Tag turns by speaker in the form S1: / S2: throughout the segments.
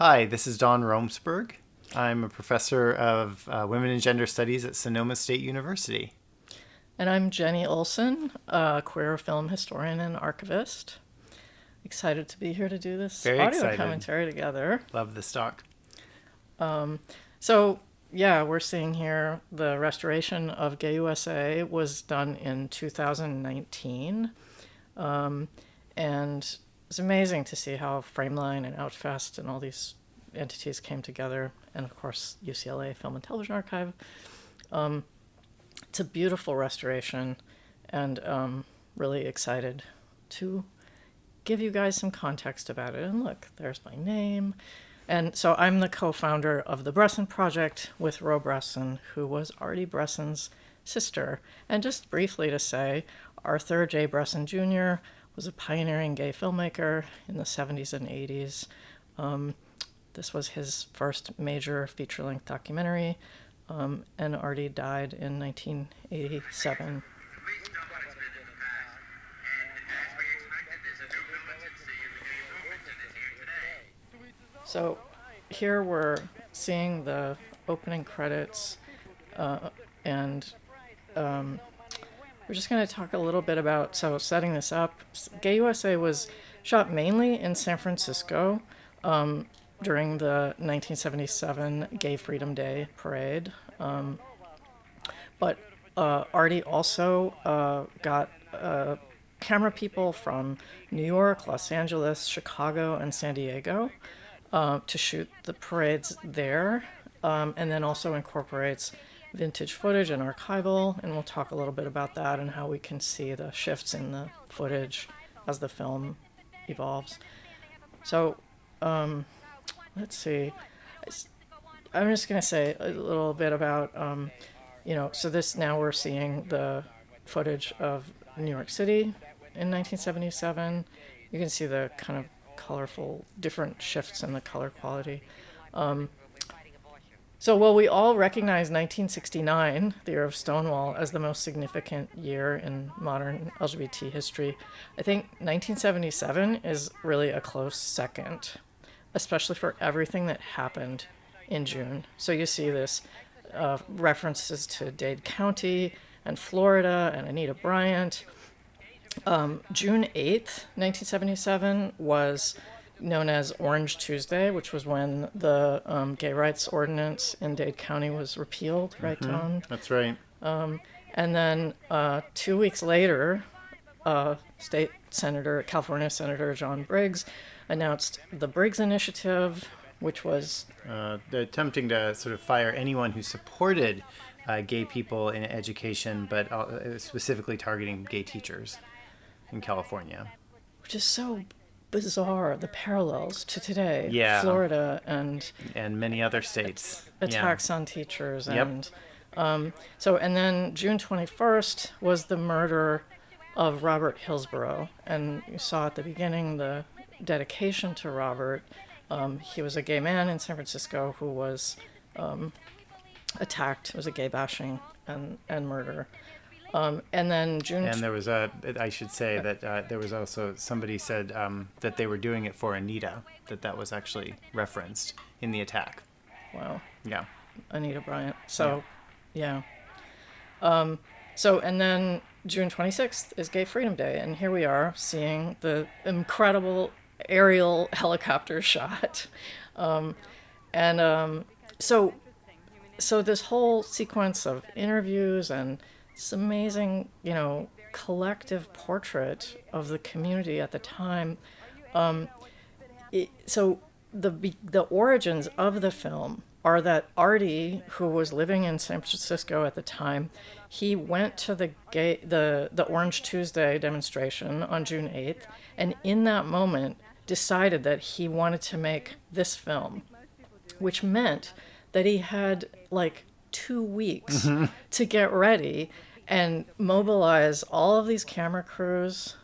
S1: Hi, this is Don Romesburg. I'm a professor of Women and Gender Studies at Sonoma State University.
S2: And I'm Jenni Olson, a queer film historian and archivist. Excited to be here to do this
S1: Very
S2: audio
S1: excited.
S2: commentary together.
S1: Love this talk.
S2: We're seeing here the restoration of Gay USA was done in 2019. And it's amazing to see how Frameline and Outfest and all these entities came together. And of course, UCLA Film and Television Archive. It's a beautiful restoration, and really excited to give you guys some context about it. And look, there's my name. And so I'm the co-founder of the Bressan Project with Ro Bressan, who was Artie Bressan's sister. And just briefly to say, Arthur J. Bressan Jr. was a pioneering gay filmmaker in the 70s and 80s. This was his first major feature-length documentary, and Artie died in 1987. So here we're seeing the opening credits, and we're just going to talk a little bit about, so setting this up, Gay USA was shot mainly in San Francisco during the 1977 Gay Freedom Day parade. But Artie also got camera people from New York, Los Angeles, Chicago, and San Diego to shoot the parades there, and then also incorporates vintage footage and archival, and we'll talk a little bit about that and how we can see the shifts in the footage as the film evolves. So let's see. I'm just going to say a little bit about, so this, now we're seeing the footage of New York City in 1977. You can see the kind of colorful, different shifts in the color quality. We all recognize 1969, the year of Stonewall, as the most significant year in modern LGBT history. I think 1977 is really a close second, especially for everything that happened in June. So you see this references to Dade County and Florida and Anita Bryant. June 8th, 1977 was known as Orange Tuesday, which was when the gay rights ordinance in Dade County was repealed, right, Tom?
S1: That's right.
S2: And then 2 weeks later, California Senator John Briggs announced the Briggs Initiative, which was
S1: They're attempting to sort of fire anyone who supported gay people in education, but specifically targeting gay teachers in California.
S2: Which is so bizarre, the parallels to today.
S1: Yeah.
S2: Florida and
S1: many other states.
S2: Attacks on teachers.
S1: Yep.
S2: And then June 21st was the murder of Robert Hillsborough. And you saw at the beginning the dedication to Robert. He was a gay man in San Francisco who was attacked. It was a gay bashing and murder. And then June...
S1: And there was I should say that there was also, somebody said that they were doing it for Anita, that was actually referenced in the attack.
S2: Wow.
S1: Yeah.
S2: Anita Bryant. So, yeah. And then June 26th is Gay Freedom Day, and here we are seeing the incredible aerial helicopter shot. So this whole sequence of interviews and this amazing, collective portrait of the community at the time. The origins of the film are that Artie, who was living in San Francisco at the time, he went to the Orange Tuesday demonstration on June 8th, and in that moment decided that he wanted to make this film, which meant that he had 2 weeks to get ready and mobilize all of these camera crews.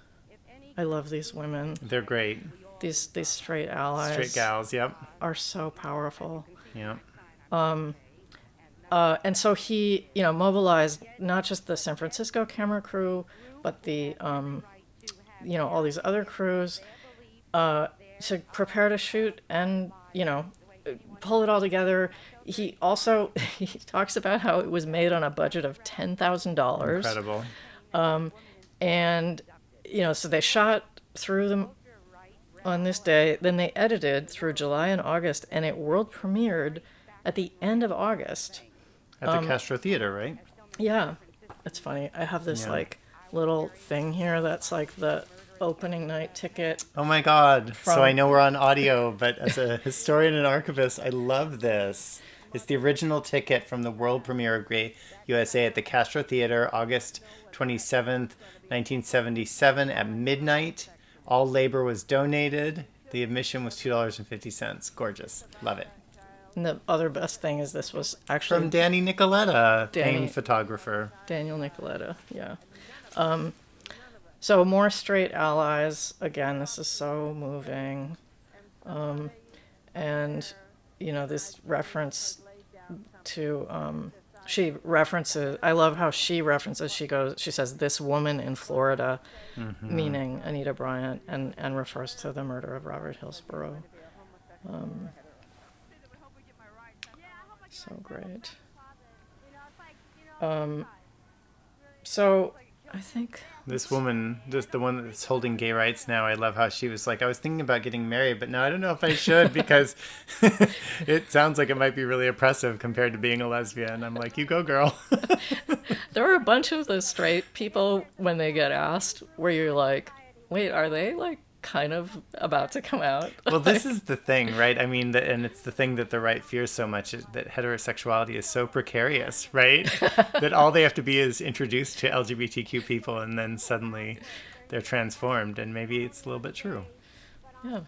S2: I love these women.
S1: They're great.
S2: These straight allies.
S1: Straight gals, yep.
S2: Are so powerful.
S1: Yep.
S2: And so he, mobilized not just the San Francisco camera crew, but the, all these other crews. to prepare to shoot and, pull it all together. He also he talks about how it was made on a budget of $10,000.
S1: Incredible.
S2: And, so they shot through them on this day, then they edited through July and August, and it world premiered at the end of August.
S1: At the Castro Theater, right?
S2: Yeah, it's funny. I have this little thing here that's like the opening night ticket.
S1: Oh my God. So I know we're on audio, but as a historian and archivist, I love this. It's the original ticket from the world premiere of Great USA at the Castro Theater, August 27th, 1977 at midnight. All labor was donated. The admission was $2.50. Gorgeous. Love it.
S2: And the other best thing is this was actually...
S1: From Danny Nicoletta, famed photographer.
S2: Daniel Nicoletta, yeah. So more straight allies. Again, this is so moving. And, this reference to... she references... I love how she references... She says, this woman in Florida, meaning Anita Bryant, and refers to the murder of Robert Hillsborough. So great. So I think
S1: this woman, just the one that's holding gay rights now, I love how she was like, I was thinking about getting married, but now I don't know if I should because it sounds like it might be really oppressive compared to being a lesbian. I'm like, you go, girl.
S2: There are a bunch of the straight people when they get asked where you're like, wait, are they like kind of about to come out?
S1: Well, this is the thing, right? I mean, and it's the thing that the right fears so much, is that heterosexuality is so precarious, right? That all they have to be is introduced to LGBTQ people and then suddenly they're transformed, and maybe it's a little bit true.
S2: Yeah.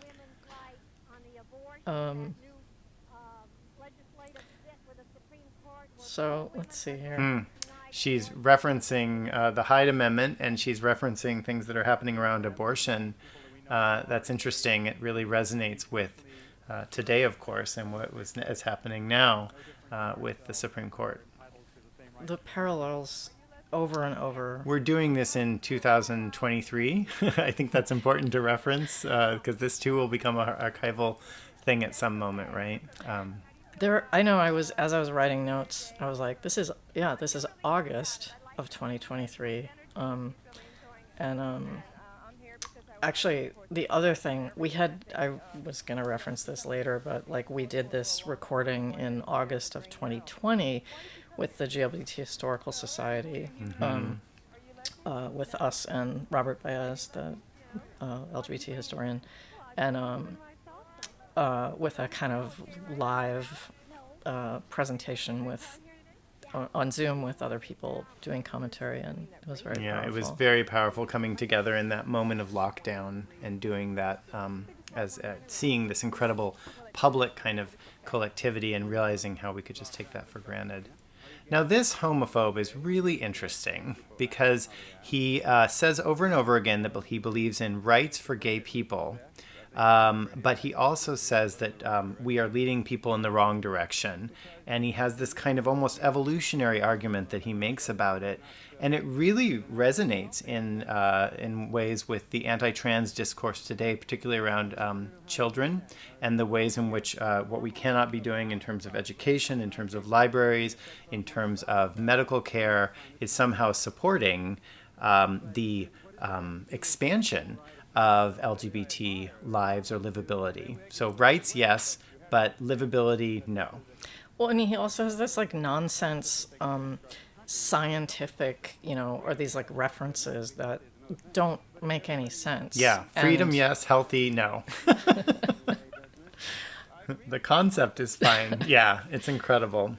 S2: So let's see here.
S1: She's referencing the Hyde Amendment, and she's referencing things that are happening around abortion. That's interesting. It really resonates with today, of course, and what is happening now with the Supreme Court.
S2: The parallels over and over.
S1: We're doing this in 2023. I think that's important to reference because this too will become an archival thing at some moment, right?
S2: I know as I was writing notes, I was like, this is August of 2023. Actually, the other thing I was going to reference this later, but like we did this recording in August of 2020 with the LGBT Historical Society, with us and Robert Baez, the LGBT historian, and with a kind of live presentation on Zoom with other people doing commentary, and it was very powerful.
S1: It was very powerful coming together in that moment of lockdown and doing that as seeing this incredible public kind of collectivity and realizing how we could just take that for granted. Now, this homophobe is really interesting because he says over and over again that he believes in rights for gay people. But he also says that we are leading people in the wrong direction. And he has this kind of almost evolutionary argument that he makes about it. And it really resonates in ways with the anti-trans discourse today, particularly around children and the ways in which what we cannot be doing in terms of education, in terms of libraries, in terms of medical care is somehow supporting the expansion of LGBT lives or livability. So rights, yes, but livability, no.
S2: Well, and he also has this like nonsense scientific, or these like references that don't make any sense.
S1: Yeah, freedom, yes, healthy, no. The concept is fine. Yeah, it's incredible.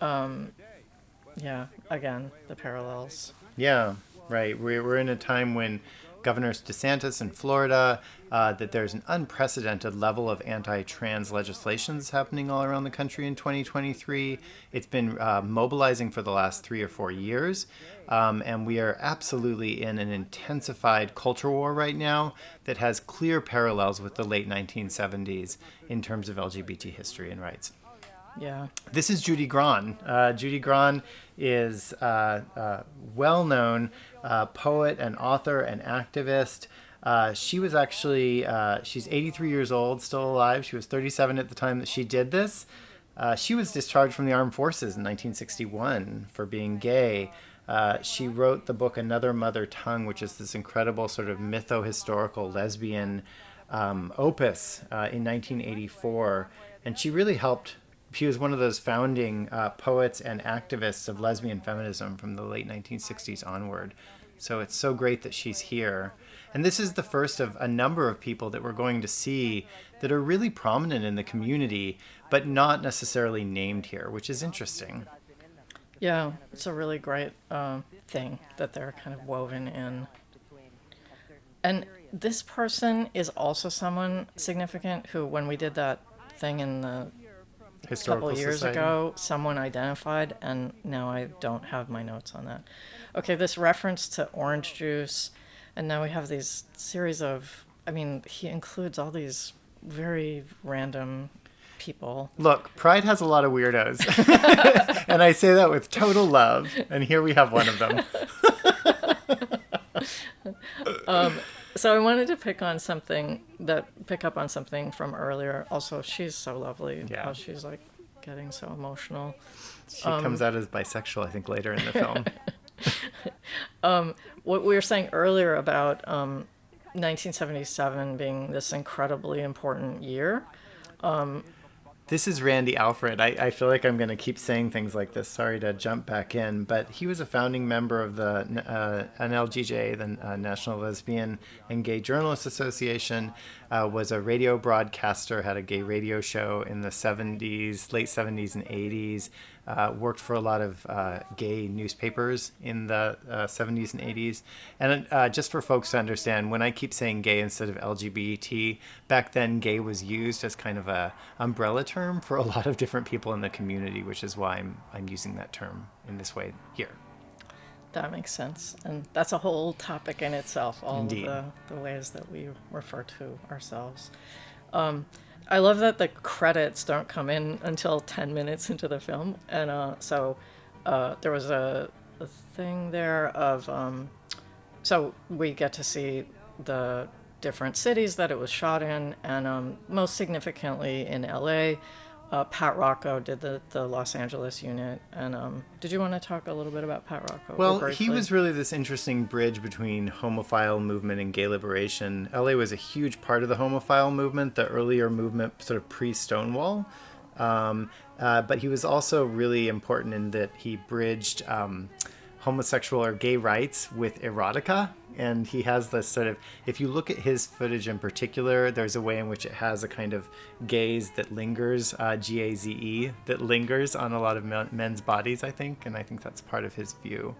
S2: Yeah, again, the parallels.
S1: Yeah, right. We're in a time when Governor DeSantis in Florida, that there's an unprecedented level of anti-trans legislations happening all around the country in 2023. It's been mobilizing for the last 3 or 4 years, and we are absolutely in an intensified culture war right now that has clear parallels with the late 1970s in terms of LGBT history and rights.
S2: Yeah.
S1: This is Judy Grahn. Judy Grahn is a well-known poet and author and activist. She was actually, she's 83 years old, still alive. She was 37 at the time that she did this. She was discharged from the armed forces in 1961 for being gay. She wrote the book Another Mother Tongue, which is this incredible sort of mytho-historical lesbian opus in 1984. And she really helped. She was one of those founding poets and activists of lesbian feminism from the late 1960s onward. So it's so great that she's here. And this is the first of a number of people that we're going to see that are really prominent in the community, but not necessarily named here, which is interesting.
S2: Yeah, it's a really great thing that they're kind of woven in. And this person is also someone significant who, when we did that thing in the
S1: Historical
S2: couple years
S1: Society.
S2: ago, someone identified, and now I don't have my notes on that. Okay, this reference to orange juice, and now we have these series of, I mean, he includes all these very random people.
S1: Look, Pride has a lot of weirdos. And I say that with total love. And here we have one of them.
S2: So I wanted to pick up on something from earlier. Also, she's so lovely.
S1: Yeah.
S2: How she's like getting so emotional.
S1: She comes out as bisexual, I think, later in the film.
S2: What we were saying earlier about 1977 being this incredibly important year.
S1: This is Randy Alfred. I feel like I'm going to keep saying things like this. Sorry to jump back in, but he was a founding member of the NLGJ, the National Lesbian and Gay Journalists Association, was a radio broadcaster, had a gay radio show in the 70s, late 70s and 80s, worked for a lot of gay newspapers in the 70s and 80s. And just for folks to understand, when I keep saying gay instead of LGBT, back then gay was used as kind of a umbrella term for a lot of different people in the community, which is why I'm using that term in this way here.
S2: That makes sense. And that's a whole topic in itself, all
S1: Indeed.
S2: of the ways that we refer to ourselves. I love that the credits don't come in until 10 minutes into the film. And so there was a thing there of... so we get to see the different cities that it was shot in, and most significantly in LA. Pat Rocco did the Los Angeles unit. And did you want to talk a little bit about Pat Rocco?
S1: Well, he was really this interesting bridge between homophile movement and gay liberation. LA was a huge part of the homophile movement, the earlier movement sort of pre-Stonewall. But he was also really important in that he bridged homosexual or gay rights with erotica. And he has this sort of, if you look at his footage in particular, there's a way in which it has a kind of gaze that lingers, G-A-Z-E, that lingers on a lot of men's bodies, I think. And I think that's part of his view.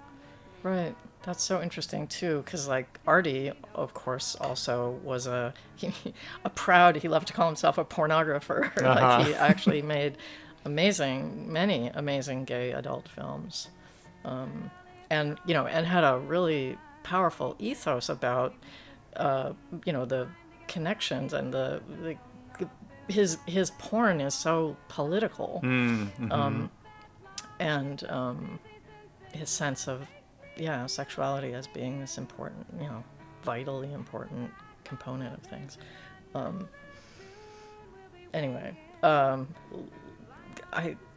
S2: Right. That's so interesting, too, because, like, Artie, of course, also was he loved to call himself a pornographer. Like, he actually made many amazing gay adult films. And had a really powerful ethos about, the connections, and his porn is so political.
S1: Mm-hmm.
S2: And his sense of, sexuality as being this important, vitally important component of things.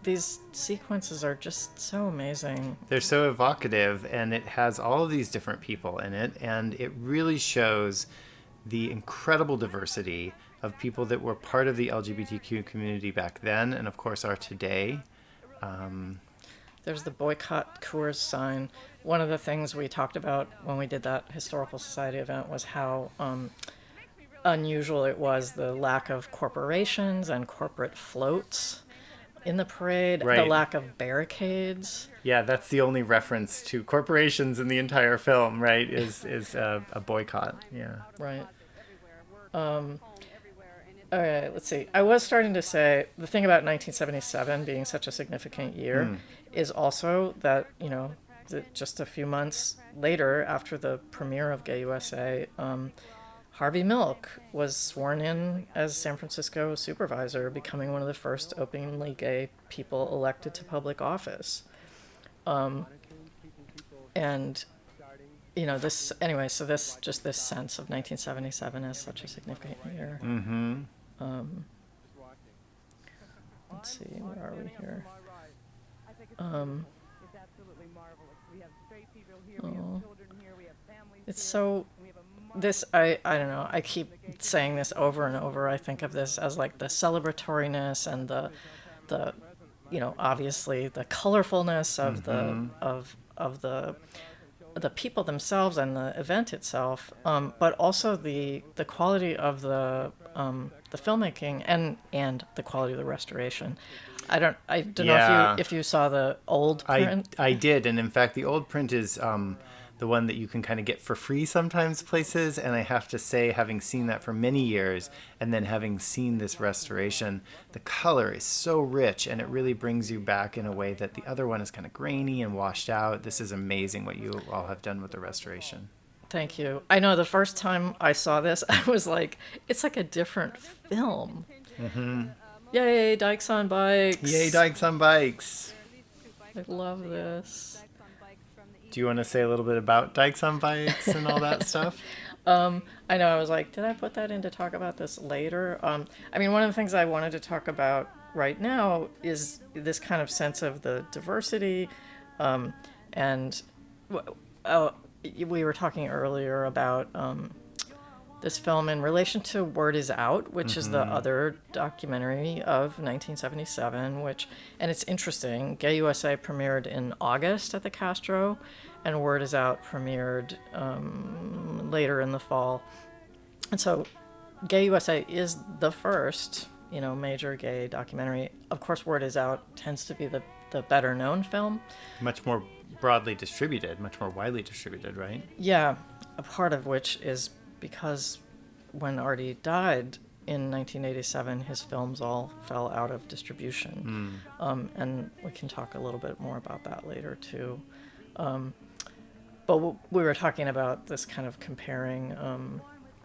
S2: These sequences are just so amazing.
S1: They're so evocative, and it has all of these different people in it, and it really shows the incredible diversity of people that were part of the LGBTQ community back then, and of course are today.
S2: There's the boycott Coors sign. One of the things we talked about when we did that Historical Society event was how unusual it was, the lack of corporations and corporate floats in the parade,
S1: right.
S2: The lack of barricades.
S1: Yeah, that's the only reference to corporations in the entire film, right? Is a boycott. Yeah.
S2: Right. All right, let's see. I was starting to say the thing about 1977 being such a significant year is also that, that just a few months later, after the premiere of Gay USA, Harvey Milk was sworn in as San Francisco supervisor, becoming one of the first openly gay people elected to public office. And this anyway. So this sense of 1977 as such a significant year.
S1: Mm-hmm.
S2: Let's see, where are we here? It's so. This I don't know. I keep saying this over and over. I think of this as like the celebratoriness and the obviously the colorfulness of the people themselves and the event itself, but also the quality of the filmmaking and the quality of the restoration. I don't know if you saw the old print.
S1: I did, and in fact, the old print is the one that you can kind of get for free sometimes places. And I have to say, having seen that for many years, and then having seen this restoration, the color is so rich, and it really brings you back in a way that the other one is kind of grainy and washed out. This is amazing what you all have done with the restoration.
S2: Thank you. I know the first time I saw this, I was like, it's like a different film. Mm-hmm. Yay, Dykes on Bikes.
S1: Yay, Dykes on Bikes.
S2: I love this.
S1: Do you want to say a little bit about Dykes on Bikes and all that stuff?
S2: I know, I was like, did I put that in to talk about this later? I mean, one of the things I wanted to talk about right now is this kind of sense of the diversity. And we were talking earlier about this film in relation to Word Is Out, which is the other documentary of 1977, and it's interesting. Gay USA premiered in August at the Castro, and Word Is Out premiered later in the fall. And so Gay USA is the first, major gay documentary. Of course, Word Is Out tends to be the better known film.
S1: Much more broadly distributed, much more widely distributed, right?
S2: Yeah, a part of which is because when Artie died in 1987, his films all fell out of distribution. And we can talk a little bit more about that later, too. But we were talking about this kind of comparing...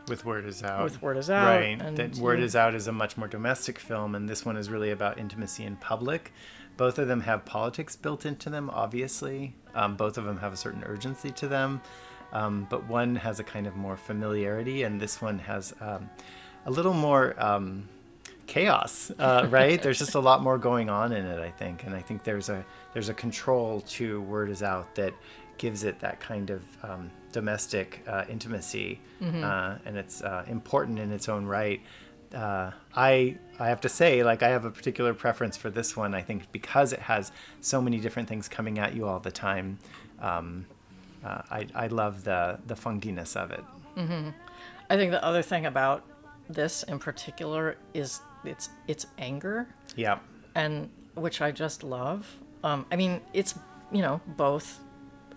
S1: with Word Is Out.
S2: With Word Is Out.
S1: Right. That Word Is Out is a much more domestic film, and this one is really about intimacy in public. Both of them have politics built into them, obviously. Both of them have a certain urgency to them. But one has a kind of more familiarity, and this one has a little more chaos, right? There's just a lot more going on in it, I think. And I think there's a control to Word Is Out that gives it that kind of domestic intimacy, and it's important in its own right. I have to say, like, I have a particular preference for this one, I think, because it has so many different things coming at you all the time. I love the funkiness of it. Mm-hmm.
S2: I think the other thing about this in particular is its anger.
S1: Yeah.
S2: And which I just love. I mean, it's, both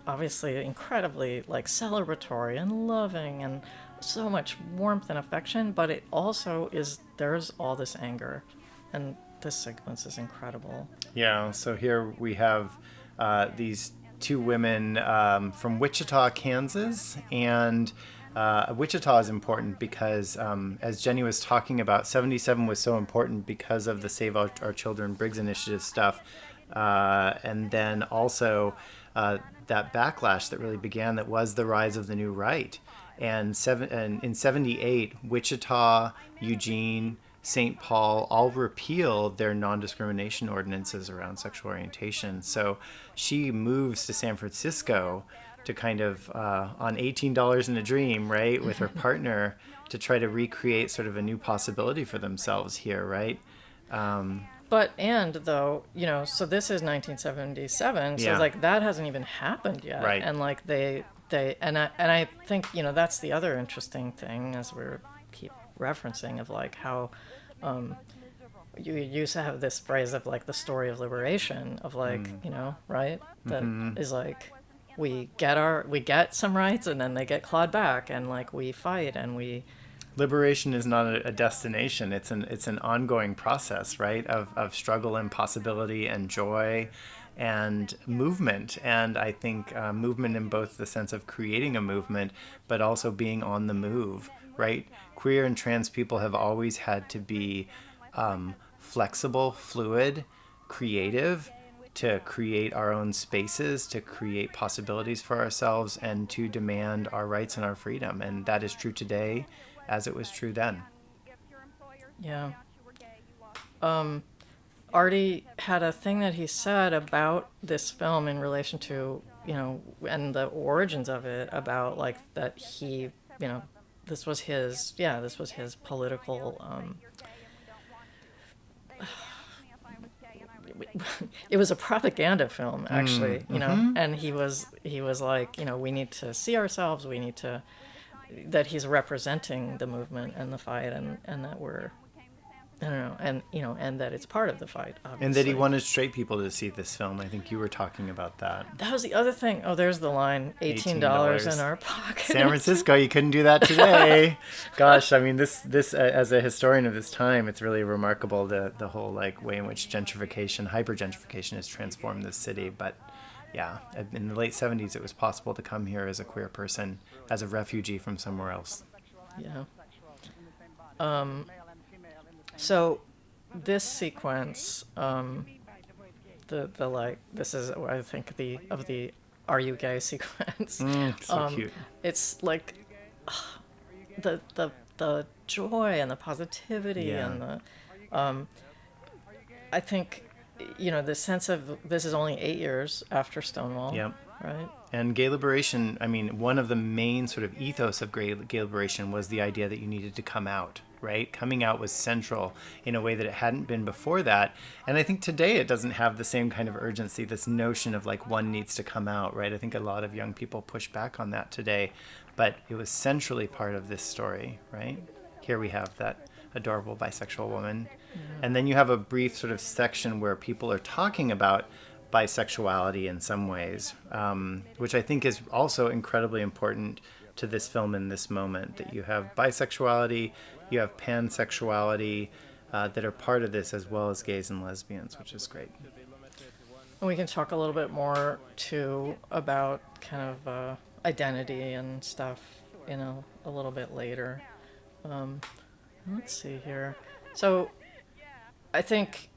S2: obviously incredibly like celebratory and loving and so much warmth and affection, but it also there's all this anger, and this sequence is incredible.
S1: Yeah. So here we have these two women from Wichita, Kansas, and Wichita is important because, as Jenny was talking about, 77 was so important because of the Save Our Children Briggs Initiative stuff, and then also that backlash that really began, that was the rise of the new right. And in 78, Wichita, Eugene, St. Paul all repealed their non-discrimination ordinances around sexual orientation. So she moves to San Francisco to kind of, on $18 in a dream, right, with her partner, to try to recreate sort of a new possibility for themselves here, right?
S2: But, so this is 1977, so like that hasn't even happened yet.
S1: Right.
S2: And like I think, that's the other interesting thing, as we're keep referencing, of like how you used to have this phrase of like the story of liberation, of like, right? That is like, we get some rights and then they get clawed back, and like we fight and we...
S1: Liberation is not a destination. It's an ongoing process, right? Of struggle and possibility and joy and movement. And I think movement in both the sense of creating a movement, but also being on the move, right? Queer and trans people have always had to be flexible, fluid, creative, to create our own spaces, to create possibilities for ourselves, and to demand our rights and our freedom. And that is true today as it was true then.
S2: Yeah. Artie had a thing that he said about this film in relation to, and the origins of it, about like that he, this was his political, it was a propaganda film, actually, and he was like, we need to see ourselves, that he's representing the movement and the fight, and that we're, I don't know, and that it's part of the fight, obviously.
S1: And that he wanted straight people to see this film. I think you were talking about that.
S2: That was the other thing. Oh, there's the line, $18 in our pocket.
S1: San Francisco, you couldn't do that today. Gosh, I mean, this as a historian of this time, it's really remarkable the whole like way in which hyper-gentrification has transformed this city. But yeah, in the late 70s, it was possible to come here as a queer person, as a refugee from somewhere else.
S2: Yeah. So this sequence, this is, I think, the "Are you gay?" sequence.
S1: So cute.
S2: It's like the joy and the positivity and the, I think, the sense of this is only 8 years after Stonewall.
S1: Yep.
S2: Right.
S1: And gay liberation, I mean, one of the main sort of ethos of gay liberation was the idea that you needed to come out, right? Coming out was central in a way that it hadn't been before that. And I think today it doesn't have the same kind of urgency, this notion of like one needs to come out, right? I think a lot of young people push back on that today, but it was centrally part of this story, right? Here we have that adorable bisexual woman. Yeah. And then you have a brief sort of section where people are talking about bisexuality in some ways, which I think is also incredibly important to this film in this moment, that you have bisexuality, you have pansexuality that are part of this, as well as gays and lesbians, which is great.
S2: And we can talk a little bit more too about kind of identity and stuff, a little bit later. Let's see here. So I think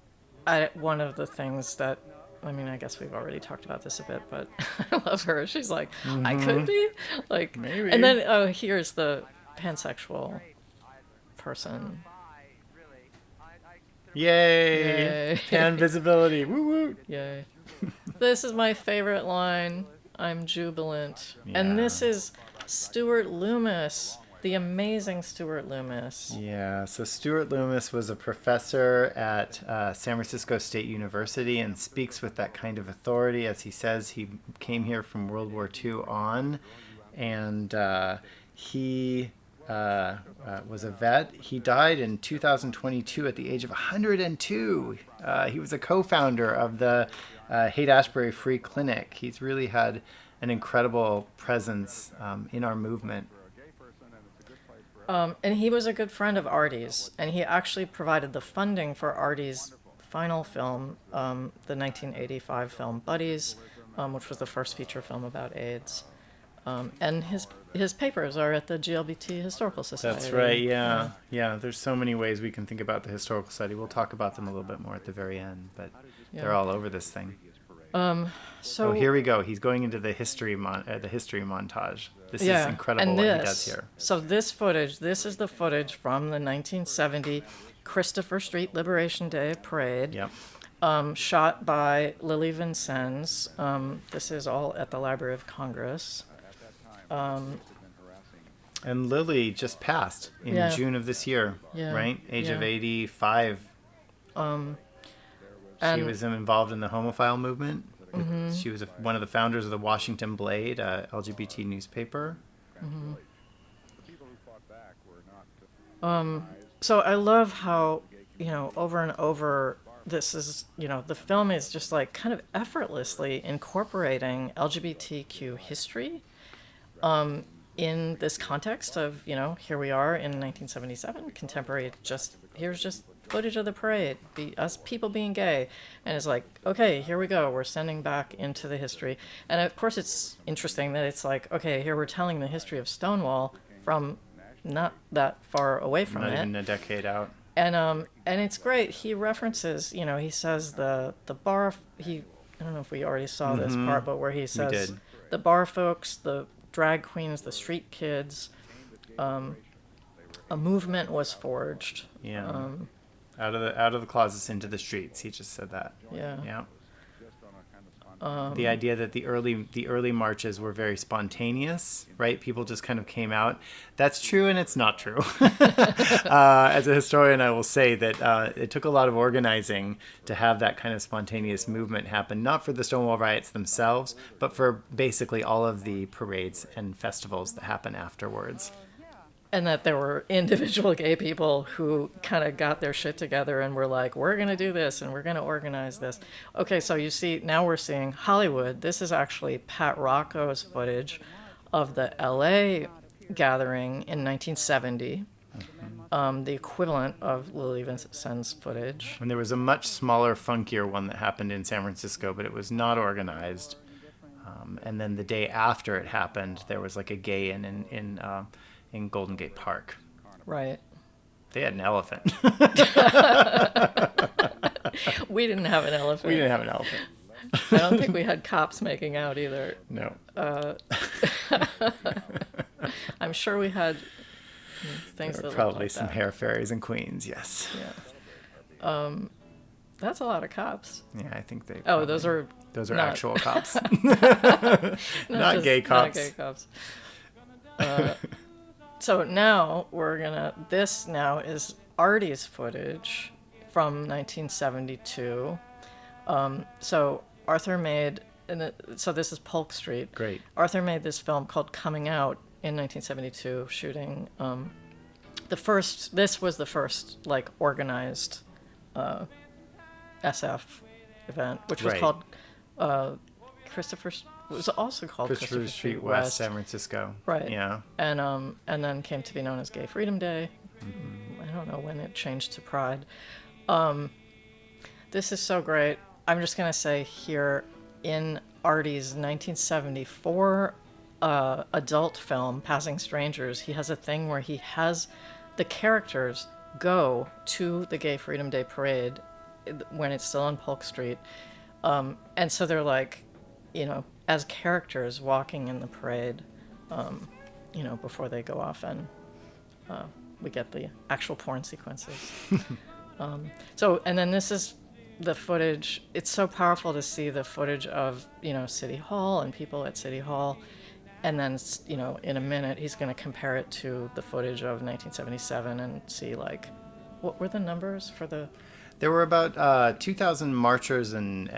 S2: one of the things that, I guess we've already talked about this a bit, but I love her. She's like, I could be, like, maybe. And then, here's the pansexual person.
S1: Yay! Pan visibility. Woo woo!
S2: Yay! This is my favorite line. I'm jubilant. Yeah. And this is Stuart Loomis. The amazing Stuart Loomis.
S1: Yeah, so Stuart Loomis was a professor at San Francisco State University and speaks with that kind of authority. As he says, he came here from World War II on, and he was a vet. He died in 2022 at the age of 102. He was a co-founder of the Haight-Ashbury Free Clinic. He's really had an incredible presence in our movement.
S2: And he was a good friend of Artie's, and he actually provided the funding for Artie's final film, the 1985 film Buddies, which was the first feature film about AIDS. And his papers are at the LGBT Historical Society.
S1: That's right, yeah. There's so many ways we can think about the Historical Society. We'll talk about them a little bit more at the very end, but they're all over this thing. So here we go. He's going into the history montage. This is incredible what he does here.
S2: So this is the footage from the 1970 Christopher Street Liberation Day Parade.
S1: Yep.
S2: Shot by Lily Vincennes. This is all at the Library of Congress.
S1: And Lily just passed in June of this year, right? Age of 85. She was involved in the homophile movement. Mm-hmm. She was one of the founders of the Washington Blade, LGBT newspaper.
S2: Mm-hmm. So I love how, over and over, this is, the film is just like kind of effortlessly incorporating LGBTQ history in this context of, here we are in 1977, contemporary, here's just footage of the parade, us people being gay, and it's like, okay, here we go, we're sending back into the history. And of course it's interesting that it's like, okay, here we're telling the history of Stonewall from not that far away from
S1: not even a decade out.
S2: And it's great. He references, he says the bar, I don't know if we already saw this part, but where he says
S1: did.
S2: the bar folks, the drag queens, the street kids, a movement was forged.
S1: Yeah. Out of the closets into the streets. He just said that.
S2: Yeah.
S1: Yeah. The idea that the early marches were very spontaneous, right? People just kind of came out. That's true, and it's not true. As a historian, I will say that it took a lot of organizing to have that kind of spontaneous movement happen, not for the Stonewall riots themselves, but for basically all of the parades and festivals that happen afterwards.
S2: And that there were individual gay people who kind of got their shit together and were like, we're going to do this and we're going to organize this. Okay, so you see, now we're seeing Hollywood. This is actually Pat Rocco's footage of the LA gathering in 1970, the equivalent of Lily Vincent's footage.
S1: And there was a much smaller, funkier one that happened in San Francisco, but it was not organized. And then the day after it happened, there was like a gay in Golden Gate Park.
S2: Right.
S1: They had an elephant.
S2: We didn't have an elephant.
S1: We didn't have an elephant.
S2: I don't think we had cops making out either.
S1: No.
S2: I'm sure we had things
S1: There
S2: that
S1: were probably
S2: looked
S1: some
S2: like
S1: hair fairies and queens, yes.
S2: Yeah. That's a lot of cops.
S1: Yeah, I think they.
S2: Oh, those are
S1: not actual cops. Not gay cops.
S2: Not gay cops. So now this now is Artie's footage from 1972. So Arthur made, so this is Polk Street.
S1: Great.
S2: Arthur made this film called Coming Out in 1972, shooting this was the first like organized SF event, which was
S1: Right.
S2: called it was also called
S1: Christopher Street West, San Francisco.
S2: Right.
S1: Yeah.
S2: And then came to be known as Gay Freedom Day. I don't know when it changed to Pride. This is so great. I'm just going to say here in Artie's 1974 adult film, Passing Strangers, he has a thing where he has the characters go to the Gay Freedom Day parade when it's still on Polk Street. And so they're like, as characters walking in the parade, before they go off and we get the actual porn sequences. And then this is the footage. It's so powerful to see the footage of, City Hall and people at City Hall. And then, in a minute, he's going to compare it to the footage of 1977 and see, like, what were the numbers for the...
S1: There were about 2,000 marchers and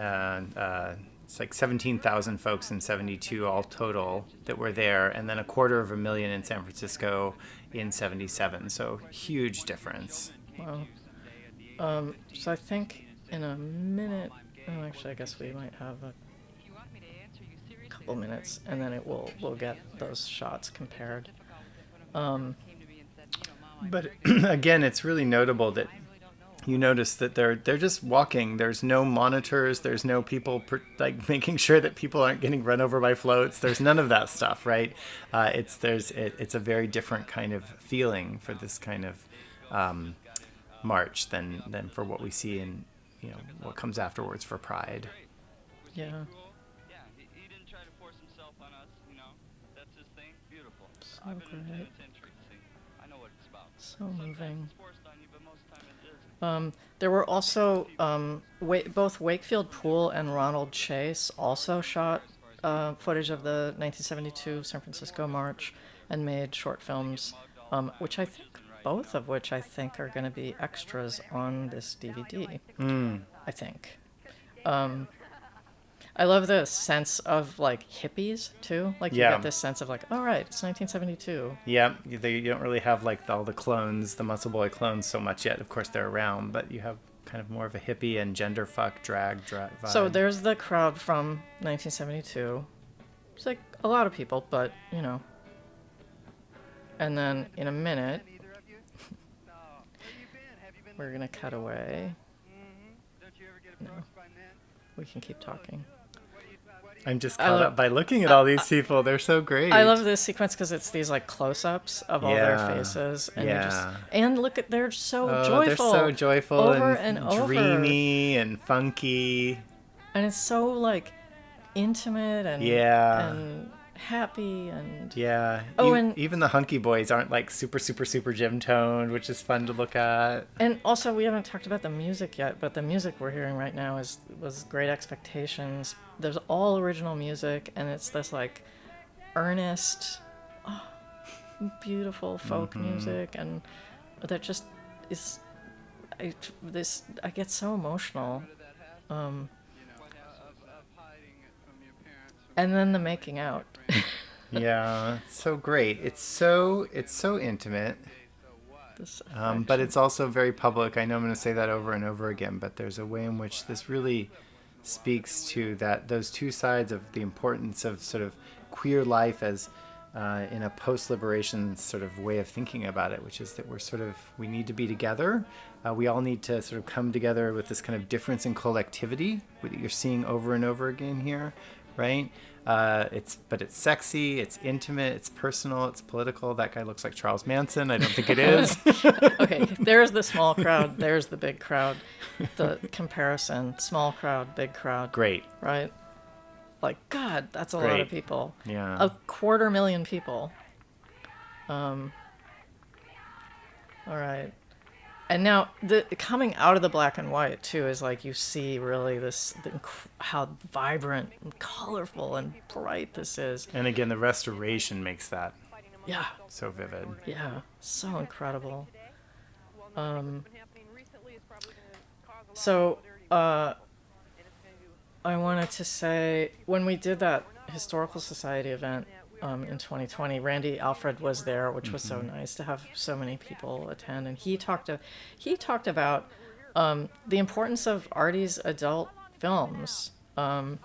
S1: it's like 17,000 folks in 72 all total that were there, and then 250,000 in San Francisco in 77. So huge difference.
S2: Wow. So I think in a minute, actually, I guess we might have a couple minutes, and then we'll get those shots compared.
S1: But again, it's really notable that you notice that they're just walking. There's no monitors. There's no people like making sure that people aren't getting run over by floats. There's none of that stuff, right? It's a very different kind of feeling for this kind of march than for what we see in what comes afterwards for Pride.
S2: Yeah.
S3: He didn't try to force himself on us. That's his thing. Beautiful.
S2: So
S3: I've been in
S2: great.
S3: the penitentiary. I know what it's about.
S2: So moving.
S3: Sometimes it's forced on you, but most of the time it isn't.
S2: There were also both Wakefield Poole and Ronald Chase also shot footage of the 1972 San Francisco March and made short films, both of which I think are going to be extras on this DVD. I think. I love the sense of like hippies too. Like you get this sense of like, all right, it's 1972.
S1: Yeah, you don't really have like all the clones, the Muscle Boy clones so much yet. Of course they're around, but you have kind of more of a hippie and gender fuck drag vibe.
S2: So there's the crowd from 1972. It's like a lot of people, but And then in a minute, we're gonna cut away. No, we can keep talking.
S1: I'm just caught up by looking at all these people. They're so great.
S2: I love this sequence because it's these like close-ups of all their faces, and and look at they're so joyful.
S1: They're so joyful
S2: over
S1: and
S2: over.
S1: dreamy and funky.
S2: And it's so like intimate and
S1: Yeah.
S2: and happy and
S1: Yeah.
S2: Oh, and
S1: even the hunky boys aren't like super, super, super gym toned, which is fun to look at.
S2: also we haven't talked about the music yet, but the music we're hearing right now was Great Expectations. There's all original music, and it's this like earnest, beautiful folk music, and that just is. I get so emotional. And then the making out.
S1: Yeah, it's so great. It's so intimate. But it's also very public. I know I'm going to say that over and over again, but there's a way in which this really speaks to those two sides of the importance of sort of queer life as in a post-liberation sort of way of thinking about it, which is that we need to be together. We all need to sort of come together with this kind of difference in collectivity that you're seeing over and over again here, right? It's sexy, it's intimate, it's personal, it's political. That guy looks like Charles Manson. I don't think it is.
S2: Okay, there's the small crowd, there's the big crowd. The comparison, small crowd, big crowd.
S1: Great.
S2: Right? Like, God, that's a
S1: Great.
S2: lot of people.
S1: Yeah.
S2: 250,000 people. All right. And now, coming out of the black and white, too, is like you see really how vibrant and colorful and bright this is.
S1: And again, the restoration makes that
S2: Yeah.
S1: so vivid.
S2: Yeah. So incredible. So, I wanted to say, when we did that Historical Society event in 2020, Randy Alfred was there, which was so nice to have so many people attend, and he talked about the importance of Artie's adult films, and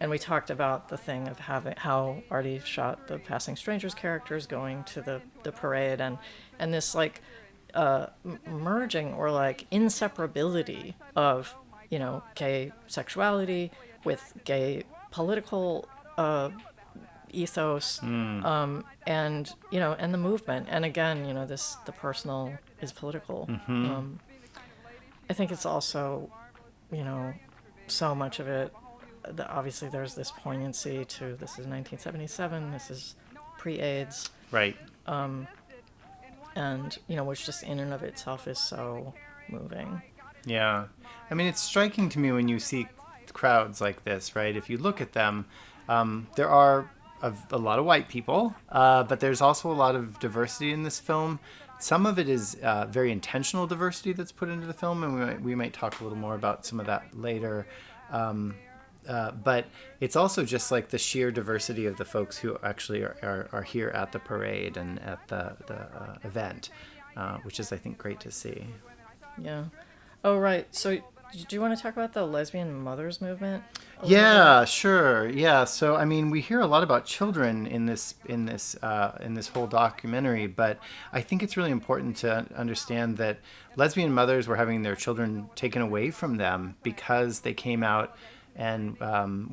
S2: we talked about the thing of how Artie shot the Passing Strangers characters going to the parade, and this like merging or like inseparability of gay sexuality with gay political ethos, and and the movement, and again, the personal is political. I think it's also, so much of it. Obviously, there's this poignancy to this is 1977. This is pre-AIDS,
S1: Right.
S2: and which just in and of itself is so moving.
S1: Yeah. I mean, it's striking to me when you see crowds like this, right? If you look at them, there are a lot of white people, but there's also a lot of diversity in this film. Some of it is very intentional diversity that's put into the film, and we might talk a little more about some of that later. But it's also just like the sheer diversity of the folks who actually are here at the parade and at the event, which is, I think, great to see.
S2: Yeah. Oh, right. So, do you want to talk about the lesbian mothers movement?
S1: Yeah, sure. Yeah. So, I mean, we hear a lot about children in this whole documentary, but I think it's really important to understand that lesbian mothers were having their children taken away from them because they came out and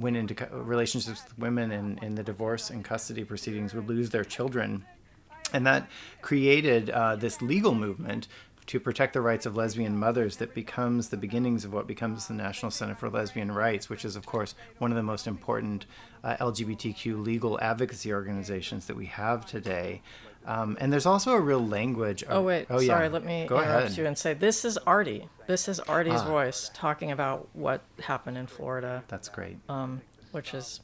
S1: went into relationships with women, and in the divorce and custody proceedings would lose their children. And that created this legal movement to protect the rights of lesbian mothers that becomes the beginnings of what becomes the National Center for Lesbian Rights, which is, of course, one of the most important LGBTQ legal advocacy organizations that we have today. And there's also a real language.
S2: Sorry, let me
S1: Go
S2: interrupt
S1: ahead.
S2: you and say this is Artie. This is Artie's voice talking about what happened in Florida.
S1: That's great.
S2: Which is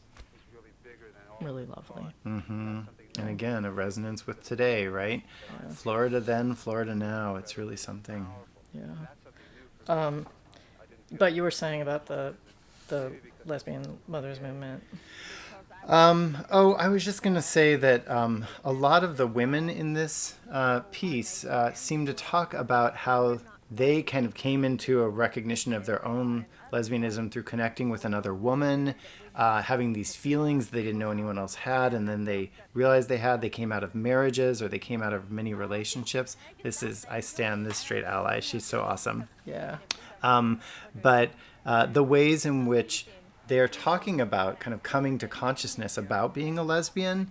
S2: really lovely.
S1: Mm-hmm. And again, a resonance with today, right? Yeah. Florida then, Florida now. It's really something.
S2: Yeah. But you were saying about the lesbian mothers movement.
S1: I was just going to say that a lot of the women in this piece seem to talk about how they kind of came into a recognition of their own lesbianism through connecting with another woman, having these feelings they didn't know anyone else had, and then they realized they came out of marriages or they came out of many relationships. I stand this straight ally. She's so awesome.
S2: Yeah.
S1: But the ways in which they're talking about kind of coming to consciousness about being a lesbian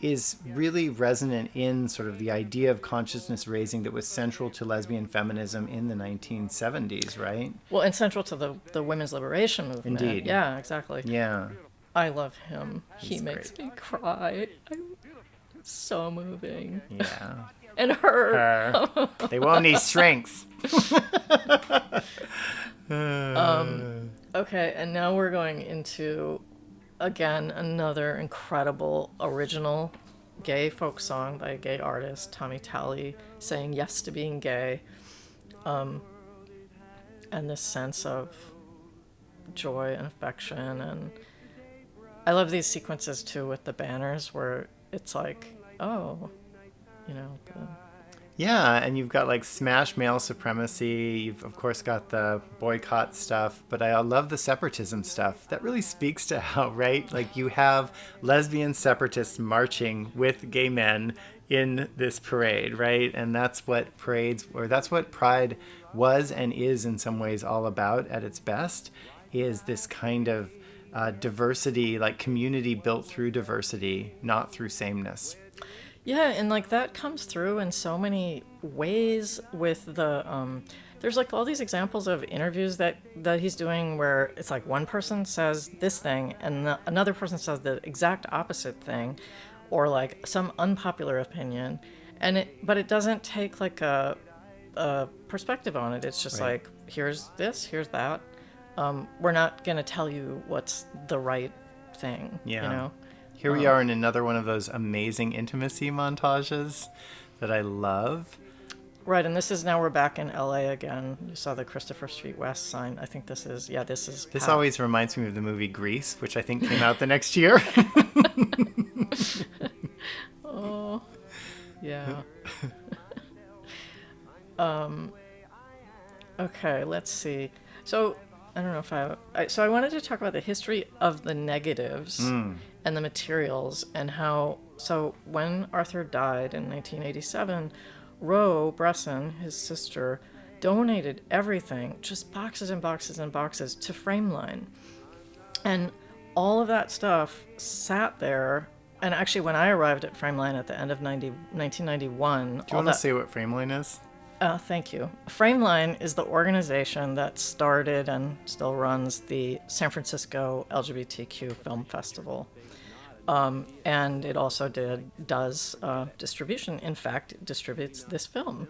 S1: is really resonant in sort of the idea of consciousness raising that was central to lesbian feminism in the 1970s, right?
S2: Well, and central to the women's liberation movement.
S1: Indeed.
S2: Yeah, exactly.
S1: Yeah.
S2: I love him. He
S1: He's
S2: makes
S1: great.
S2: me cry. It's so moving.
S1: Yeah.
S2: And her.
S1: They won't need shrinks.
S2: Okay, and now we're going into, again, another incredible original gay folk song by a gay artist, Tommy Talley, saying yes to being gay. And this sense of joy and affection. And I love these sequences, too, with the banners where it's like, oh, you know,
S1: Yeah, and you've got like smash male supremacy. You've of course got the boycott stuff, but I love the separatism stuff. That really speaks to how, right? Like you have lesbian separatists marching with gay men in this parade, right? And that's what that's what Pride was and is in some ways all about at its best, is this kind of diversity, like community built through diversity, not through sameness.
S2: yeah, and like that comes through in so many ways with the there's like all these examples of interviews that he's doing where it's like one person says this thing and another person says the exact opposite thing, or like some unpopular opinion, but it doesn't take like a perspective on it. It's just
S1: Right.
S2: like, here's this, here's that. We're not gonna tell you what's the right thing.
S1: Yeah.
S2: You know.
S1: Here we are in another one of those amazing intimacy montages that I love.
S2: Right, and this is now we're back in LA again. You saw the Christopher Street West sign. I think this is
S1: This
S2: Pat.
S1: always reminds me of the movie Grease, which I think came out the next year.
S2: Oh, yeah. Okay, let's see. So I don't know if so I wanted to talk about the history of the negatives and the materials and how. So when Arthur died in 1987, Bressan, his sister, donated everything, just boxes and boxes and boxes, to Frameline. And all of that stuff sat there. And actually, when I arrived at Frameline at the end of 1991...
S1: Do you want to say what Frameline is?
S2: Thank you. Frameline is the organization that started and still runs the San Francisco LGBTQ Film Festival. And it also does distribution. In fact, it distributes this film.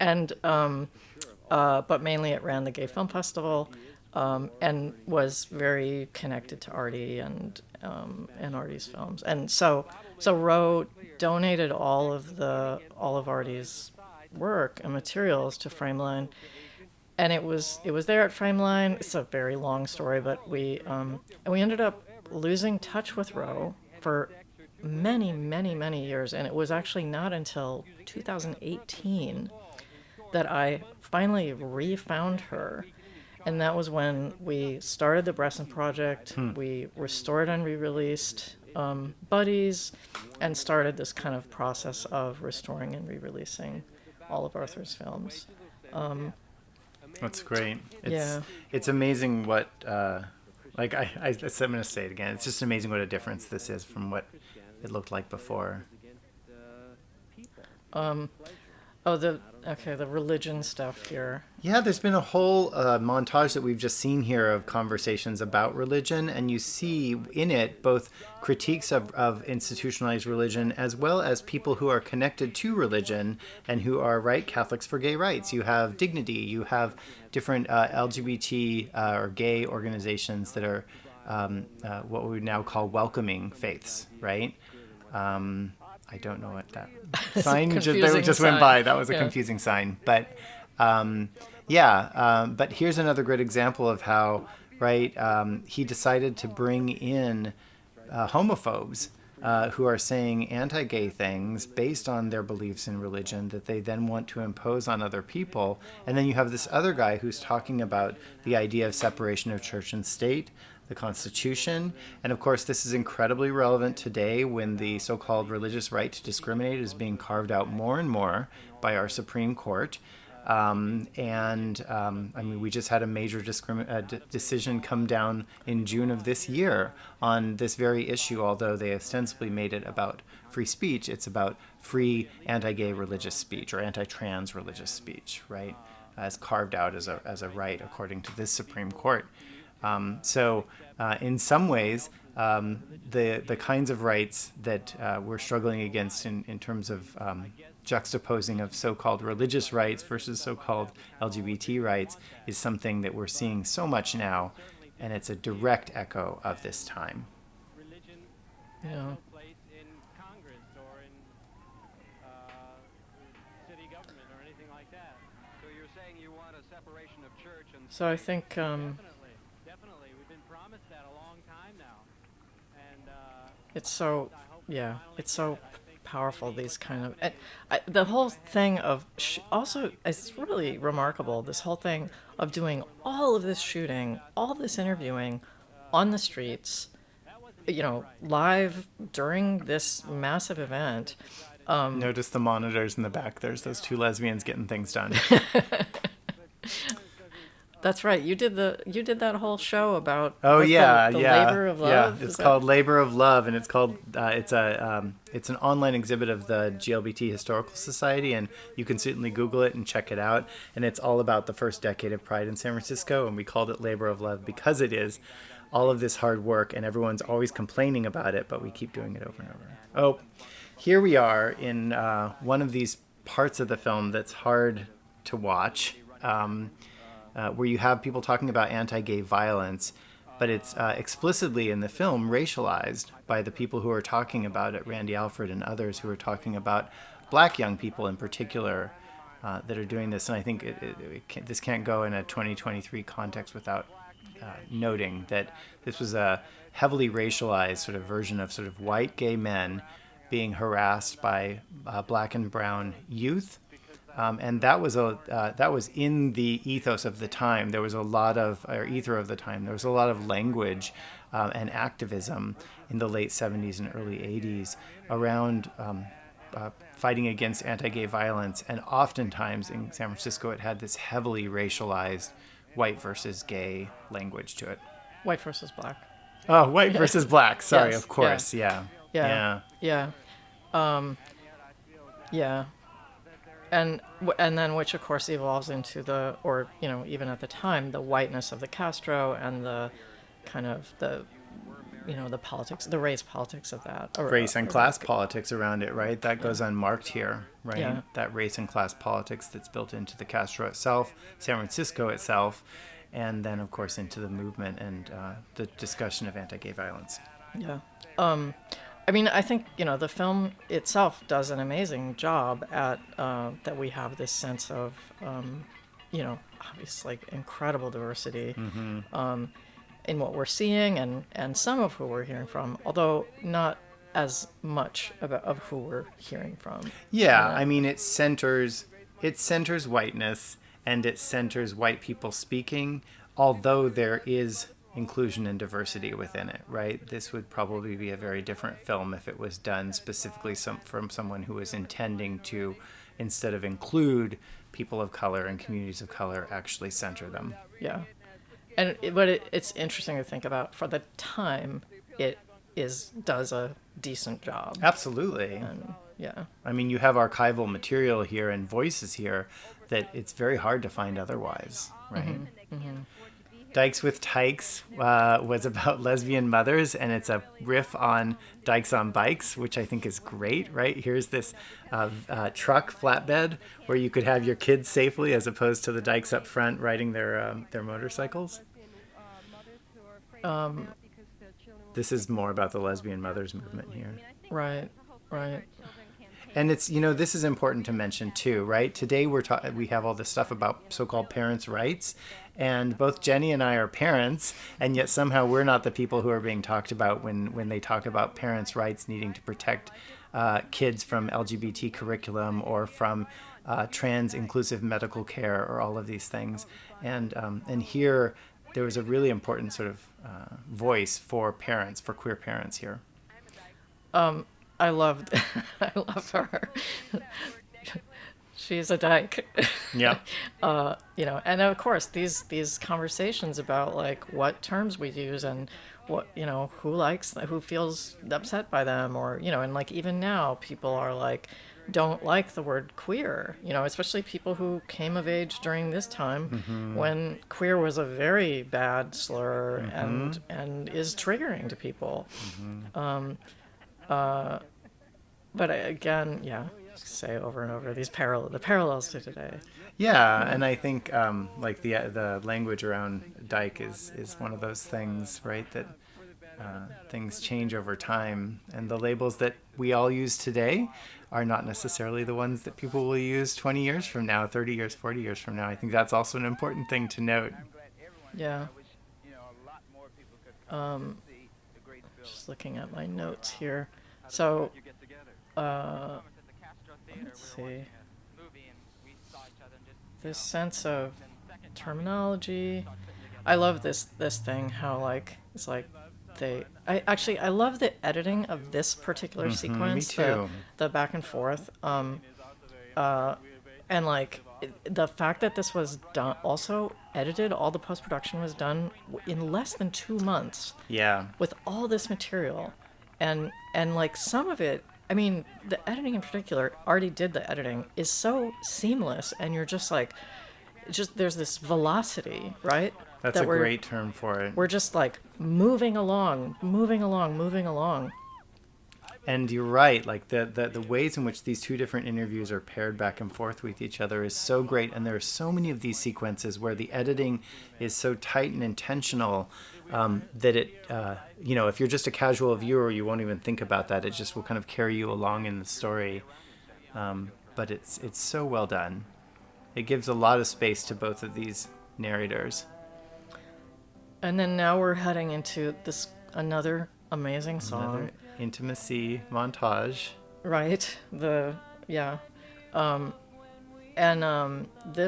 S2: And but mainly it ran the Gay Film Festival, and was very connected to Artie and Artie's films. And so Ro donated all of Artie's work and materials to Frameline. And it was there at Frameline. It's a very long story, but we ended up losing touch with Ro for many, many, many years. And it was actually not until 2018 that I finally re-found her. And that was when we started the Bressan project. We restored and re-released Buddies and started this kind of process of restoring and re-releasing all of Arthur's films.
S1: That's great.
S2: Yeah.
S1: It's amazing what, I'm going to say it again. It's just amazing what a difference this is from what it looked like before.
S2: The religion stuff here.
S1: Yeah, there's been a whole montage that we've just seen here of conversations about religion, and you see in it both critiques of institutionalized religion as well as people who are connected to religion and who are Catholics for gay rights. You have Dignity, you have different LGBT or gay organizations that are what we would now call welcoming faiths, right? I don't know what that sign just went by. That was a confusing sign. But but here's another great example of how, he decided to bring in homophobes who are saying anti-gay things based on their beliefs in religion that they then want to impose on other people. And then you have this other guy who's talking about the idea of separation of church and state, the Constitution. And of course, this is incredibly relevant today when the so-called religious right to discriminate is being carved out more and more by our Supreme Court. I mean, we just had a major decision come down in June of this year on this very issue. Although they ostensibly made it about free speech, it's about free anti-gay religious speech or anti-trans religious speech, right? As carved out as a right according to this Supreme Court. So in some ways, the kinds of rights that we're struggling against in terms of juxtaposing of so-called religious rights versus so-called LGBT rights is something that we're seeing so much now, and it's a direct echo of this time.
S2: Yeah. So I think
S4: Definitely. We've been promised that a long time now. And
S2: it's so powerful, these kind of the whole thing of also it's really remarkable, this whole thing of doing all of this shooting, all this interviewing on the streets, live during this massive event.
S1: Notice the monitors in the back. There's those two lesbians getting things done.
S2: That's right. You did that whole show about
S1: the
S2: labor of love.
S1: Yeah, it's called Labor of Love, and it's called it's an online exhibit of the LGBT Historical Society, and you can certainly Google it and check it out. And it's all about the first decade of Pride in San Francisco, and we called it Labor of Love because it is all of this hard work, and everyone's always complaining about it, but we keep doing it over and over. Oh, here we are in one of these parts of the film that's hard to watch. Where you have people talking about anti-gay violence, but it's explicitly in the film racialized by the people who are talking about it, Randy Alford and others who are talking about black young people in particular that are doing this. And I think this can't go in a 2023 context without noting that this was a heavily racialized sort of version of sort of white gay men being harassed by black and brown youth. And that was in the ethos of the time. There was a lot of, or ether of the time. There was a lot of language and activism in the late 70s and early 80s around fighting against anti-gay violence. And oftentimes in San Francisco, it had this heavily racialized white versus gay language to it.
S2: White versus black.
S1: Oh, white versus black. Sorry,
S2: Yes,
S1: of course.
S2: Yeah. And then which of course evolves into even at the time, the whiteness of the Castro and the kind of the politics, the race politics of that.
S1: Race and class politics around it, right? That goes unmarked here, right?
S2: Yeah.
S1: That race and class politics that's built into the Castro itself, San Francisco itself, and then of course into the movement and the discussion of anti-gay violence.
S2: Yeah. I mean, I think, the film itself does an amazing job at that we have this sense of, obviously incredible diversity in what we're seeing and some of who we're hearing from, although not as much of who we're hearing from.
S1: Yeah, I mean, it centers whiteness and it centers white people speaking, although there is inclusion and diversity within it, right? This would probably be a very different film if it was done specifically from someone who was intending to, instead of include people of color and communities of color, actually center them.
S2: Yeah. But it's interesting to think about. For the time, it does a decent job.
S1: Absolutely.
S2: And, yeah.
S1: I mean, you have archival material here and voices here that it's very hard to find otherwise, right?
S2: Mm-hmm. Mm-hmm.
S1: Dykes with Tykes was about lesbian mothers, and it's a riff on Dykes on Bikes, which I think is great, right? Here's this truck flatbed where you could have your kids safely as opposed to the dykes up front riding their motorcycles. This is more about the lesbian mothers movement here.
S2: Right.
S1: And it's, this is important to mention too, right? Today we have all this stuff about so-called parents' rights, and both Jenni and I are parents, and yet somehow we're not the people who are being talked about when they talk about parents' rights needing to protect kids from LGBT curriculum or from trans-inclusive medical care or all of these things. And here there was a really important sort of voice for parents, for queer parents here.
S2: I loved her. she's a dyke.
S1: Yeah.
S2: You know, and of course these conversations about like what terms we use and what, you know, who feels upset by them, or, you know, and like even now people are like don't like the word queer, you know, especially people who came of age during this time when queer was a very bad slur and is triggering to people. But again, yeah, say over and over the parallels to today.
S1: Yeah, and I think like the language around dyke is one of those things, right? That things change over time, and the labels that we all use today are not necessarily the ones that people will use 20 years from now, 30 years, 40 years from now. I think that's also an important thing to note.
S2: Yeah. Just looking at my notes here. So, let's see. This sense of terminology. I love this thing, how like, it's like I love the editing of this particular sequence.
S1: Me too.
S2: The back and forth. And like the fact that this was done, also edited, all the post-production was done in less than 2 months.
S1: Yeah.
S2: With all this material. And like some of it, I mean, the editing in particular, Artie did the editing, is so seamless, and you're just like, there's this velocity, right?
S1: That's a great term for it.
S2: We're just like moving along.
S1: And you're right, like the ways in which these two different interviews are paired back and forth with each other is so great, and there are so many of these sequences where the editing is so tight and intentional that it, you know, if you're just a casual viewer, you won't even think about that. It just will kind of carry you along in the story. But it's so well done. It gives a lot of space to both of these narrators. And
S2: then now we're heading into another amazing song.
S1: Another intimacy montage.
S2: Right. This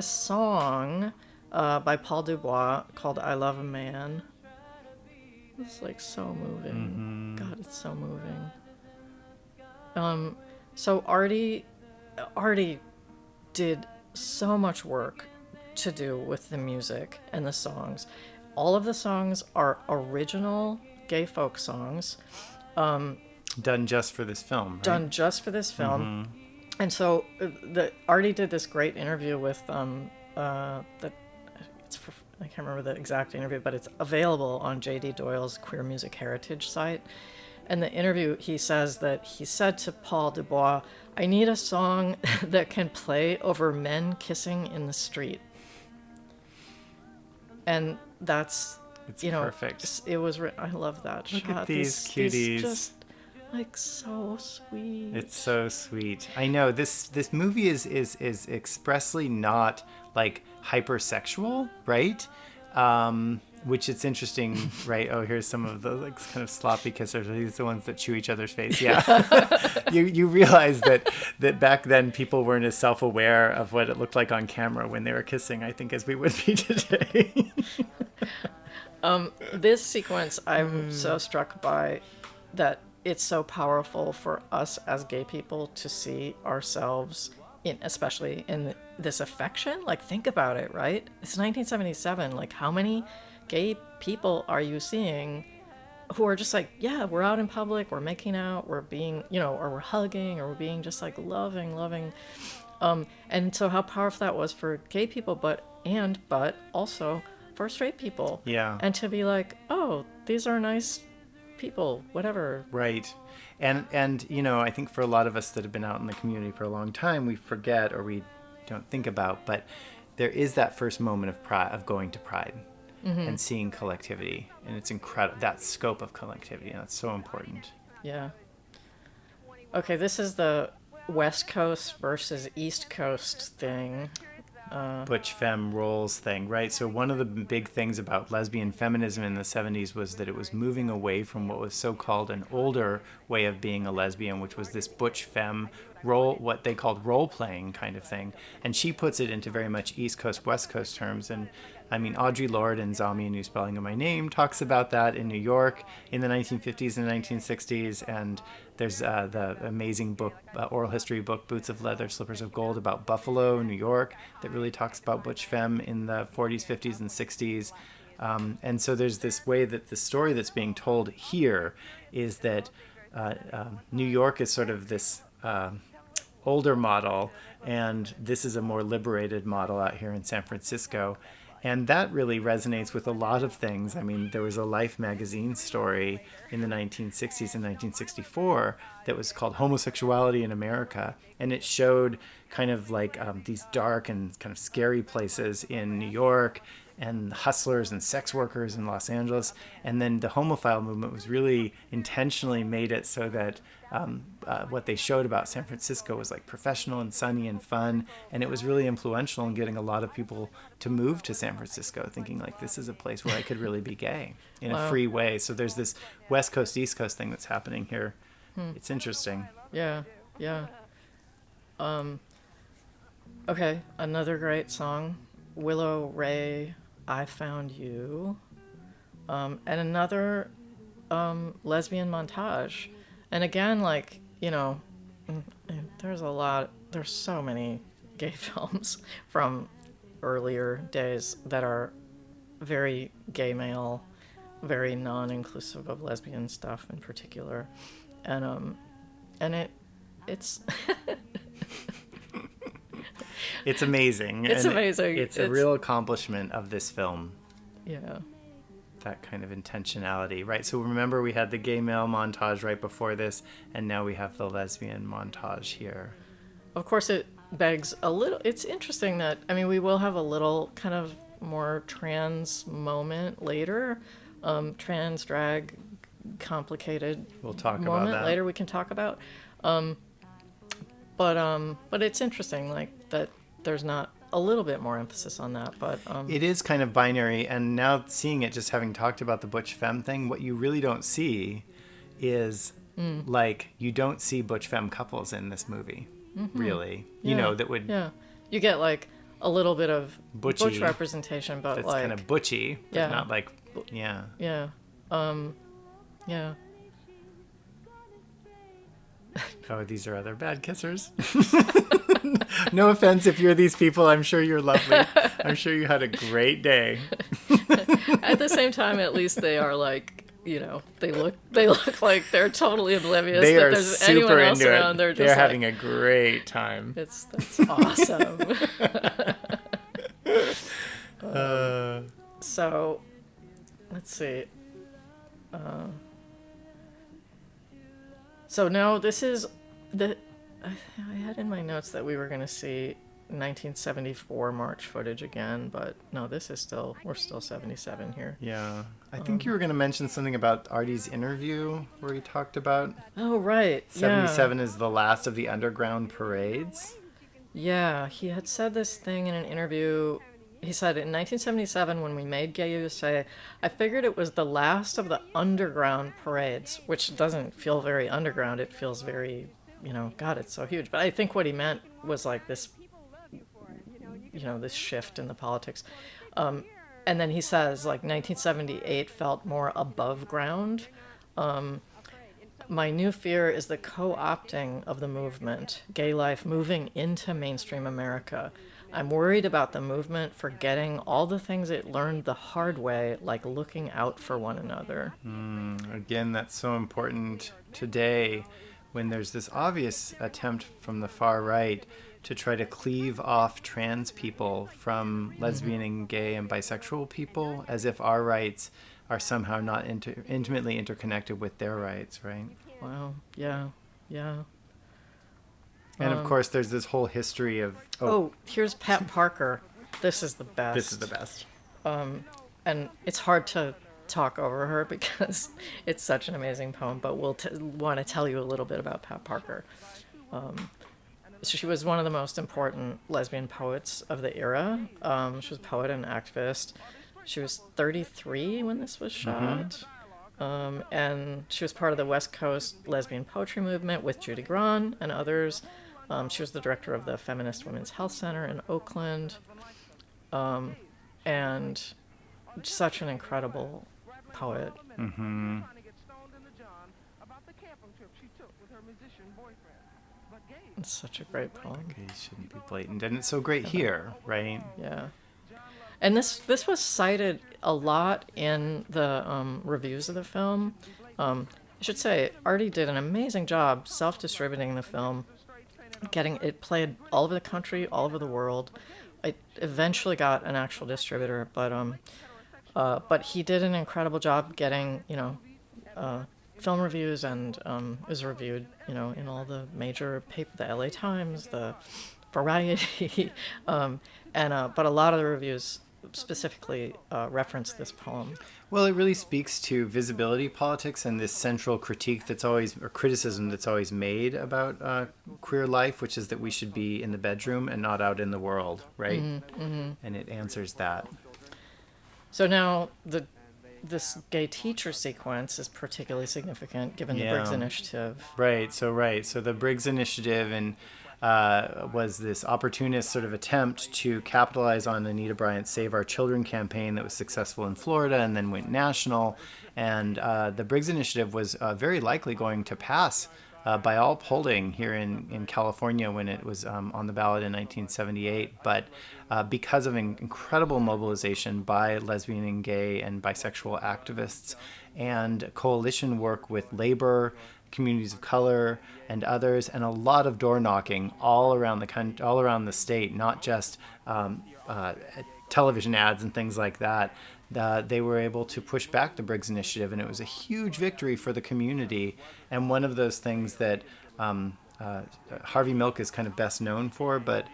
S2: song by Paul Dubois called I Love a Man. It's like so moving. God, it's so moving. So Artie did so much work to do with the music and the songs. All of the songs are original gay folk songs.
S1: Done just for this film, right?
S2: Done just for this film. And so Artie did this great interview with I can't remember the exact interview, but it's available on J.D. Doyle's Queer Music Heritage site. In the interview, he says that he said to Paul Dubois, "I need a song that can play over men kissing in the street." And that's,
S1: perfect.
S2: It was. I love that
S1: Look
S2: shot.
S1: at these cuties.
S2: These just like so sweet.
S1: It's so sweet. I know this movie is expressly not like hypersexual, right? Which it's interesting, right? Oh, here's some of the like kind of sloppy kissers. These are the ones that chew each other's face. Yeah. you realize that back then people weren't as self-aware of what it looked like on camera when they were kissing, I think, as we would be today.
S2: This sequence, I'm so struck by that it's so powerful for us as gay people to see ourselves especially in this affection. Like, think about it, right? It's 1977. Like, how many gay people are you seeing who are just like, yeah, we're out in public, we're making out, we're being, or we're hugging, or we're being just like loving. And so how powerful that was for gay people, but also for straight people.
S1: Yeah.
S2: And to be like, oh, these are nice people, whatever.
S1: Right. And I think for a lot of us that have been out in the community for a long time, we forget or we don't think about, but there is that first moment of pride, of going to Pride and seeing collectivity, and it's incredible, that scope of collectivity, and that's so important.
S2: Yeah. Okay, this is the West Coast versus East Coast thing.
S1: Butch femme roles thing, right? So one of the big things about lesbian feminism in the 70s was that it was moving away from what was so-called an older way of being a lesbian, which was this butch femme role, what they called role-playing kind of thing. And she puts it into very much East Coast, West Coast terms. And I mean, Audre Lorde in Zombie: A New Spelling of My Name talks about that in New York in the 1950s and 1960s. And there's the amazing book, oral history book, Boots of Leather, Slippers of Gold, about Buffalo, New York, that really talks about butch femme in the 40s, 50s, and 60s. And so there's this way that the story that's being told here is that New York is sort of this older model, and this is a more liberated model out here in San Francisco. And that really resonates with a lot of things. I mean, there was a Life magazine story in the 1960s and 1964 that was called Homosexuality in America. And it showed kind of like these dark and kind of scary places in New York, and hustlers and sex workers in Los Angeles. And then the homophile movement was really intentionally made it so that what they showed about San Francisco was like professional and sunny and fun. And it was really influential in getting a lot of people to move to San Francisco, thinking like, this is a place where I could really be gay in a free way. So there's this West Coast, East Coast thing that's happening here. It's interesting.
S2: Yeah. Okay, another great song, Willow Ray, I Found You, and another lesbian montage. And again, like, you know, there's so many gay films from earlier days that are very gay male, very non-inclusive of lesbian stuff in particular. And it's
S1: It's amazing.
S2: It's amazing.
S1: It's a real accomplishment of this film.
S2: Yeah.
S1: That kind of intentionality, right? So remember, we had the gay male montage right before this, and now we have the lesbian montage here.
S2: Of course, it begs a little... It's interesting that, I mean, we will have a little kind of more trans moment later. Trans drag complicated
S1: We'll talk
S2: moment
S1: about that.
S2: later we can talk about. But it's interesting, like, that there's not a little bit more emphasis on that, but
S1: it is kind of binary. And now seeing it, just having talked about the butch femme thing, what you really don't see is like, you don't see butch femme couples in this movie, really.
S2: Yeah.
S1: You know, that would
S2: you get like a little bit of
S1: butch
S2: representation, but
S1: that's
S2: like
S1: kind of butchy, but
S2: yeah.
S1: not like
S2: yeah.
S1: Oh, these are other bad kissers. No offense if you're these people. I'm sure you're lovely. I'm sure you had a great day.
S2: At the same time, at least they are like, you know, they look like they're totally oblivious
S1: They
S2: that
S1: are
S2: there's
S1: super
S2: anyone else
S1: into
S2: around.
S1: it.
S2: They're just
S1: They're
S2: like,
S1: having a great time.
S2: that's awesome. So, let's see. So now this is I had in my notes that we were going to see 1974 March footage again, but no, we're still 77 here.
S1: Yeah. I think you were going to mention something about Artie's interview where he talked about
S2: Oh, right.
S1: 77 is the last of the underground parades.
S2: Yeah, he had said this thing in an interview. He said, in 1977, when we made Gay USA, I figured it was the last of the underground parades, which doesn't feel very underground. It feels very, you know, God, it's so huge. But I think what he meant was like this, you know, this shift in the politics. And then he says, like, 1978 felt more above ground. My new fear is the co-opting of the movement, gay life moving into mainstream America. I'm worried about the movement forgetting all the things it learned the hard way, like looking out for one another.
S1: Again, that's so important today when there's this obvious attempt from the far right to try to cleave off trans people from lesbian and gay and bisexual people, as if our rights are somehow not intimately interconnected with their rights, right?
S2: Wow. Yeah.
S1: And of course, there's this whole history of...
S2: Oh, here's Pat Parker. This is the best.
S1: This is the best.
S2: And it's hard to talk over her because it's such an amazing poem, but we'll want to tell you a little bit about Pat Parker. So she was one of the most important lesbian poets of the era. She was a poet and activist. She was 33 when this was shot. And she was part of the West Coast lesbian poetry movement with Judy Grahn and others. She was the director of the Feminist Women's Health Center in Oakland. and such an incredible poet.
S1: Mm-hmm.
S2: It's such a great poem.
S1: Okay, shouldn't be blatant, and it's so great here, right?
S2: Yeah. And this was cited a lot in the reviews of the film. I should say, Artie did an amazing job self-distributing the film, getting it played all over the country, all over the world. It eventually got an actual distributor, but he did an incredible job getting, film reviews, and is reviewed, in all the major papers, the LA Times, the Variety, but a lot of the reviews specifically reference this poem.
S1: Well, it really speaks to visibility politics and this central critique that's always, or criticism that's always made about queer life, which is that we should be in the bedroom and not out in the world, right? Mm-hmm. And it answers that.
S2: So now this gay teacher sequence is particularly significant given the Briggs Initiative.
S1: Right. So the Briggs Initiative was this opportunist sort of attempt to capitalize on Anita Bryant's Save Our Children campaign that was successful in Florida and then went national. And the Briggs Initiative was very likely going to pass by all polling here in California when it was on the ballot in 1978. But because of incredible mobilization by lesbian and gay and bisexual activists and coalition work with labor, communities of color, and others, and a lot of door knocking all around the country, all around the state, not just television ads and things like that. They were able to push back the Briggs Initiative, and it was a huge victory for the community. And one of those things that Harvey Milk is kind of best known for, but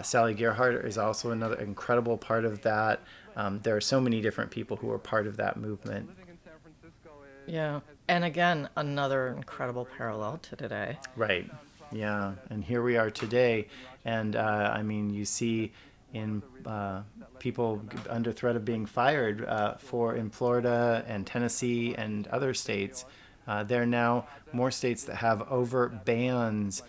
S1: Sally Gerhardt is also another incredible part of that. There are so many different people who are part of that movement.
S2: Yeah. And again, another incredible parallel to today.
S1: Right. Yeah. And here we are today. And you see in people under threat of being fired in Florida and Tennessee and other states. There are now more states that have overt bans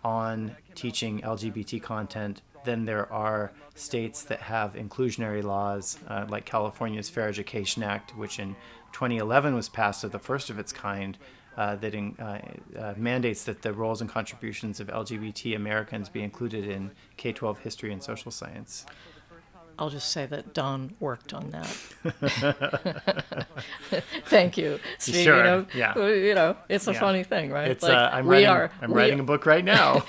S1: on teaching LGBT content than there are states that have inclusionary laws, like California's Fair Education Act, which in 2011 was passed as the first of its kind, that mandates that the roles and contributions of LGBT Americans be included in K-12 history and social science.
S2: I'll just say that Don worked on that. Thank you, Steve.
S1: Sure.
S2: It's a funny thing, right?
S1: It's, I'm writing a book right now.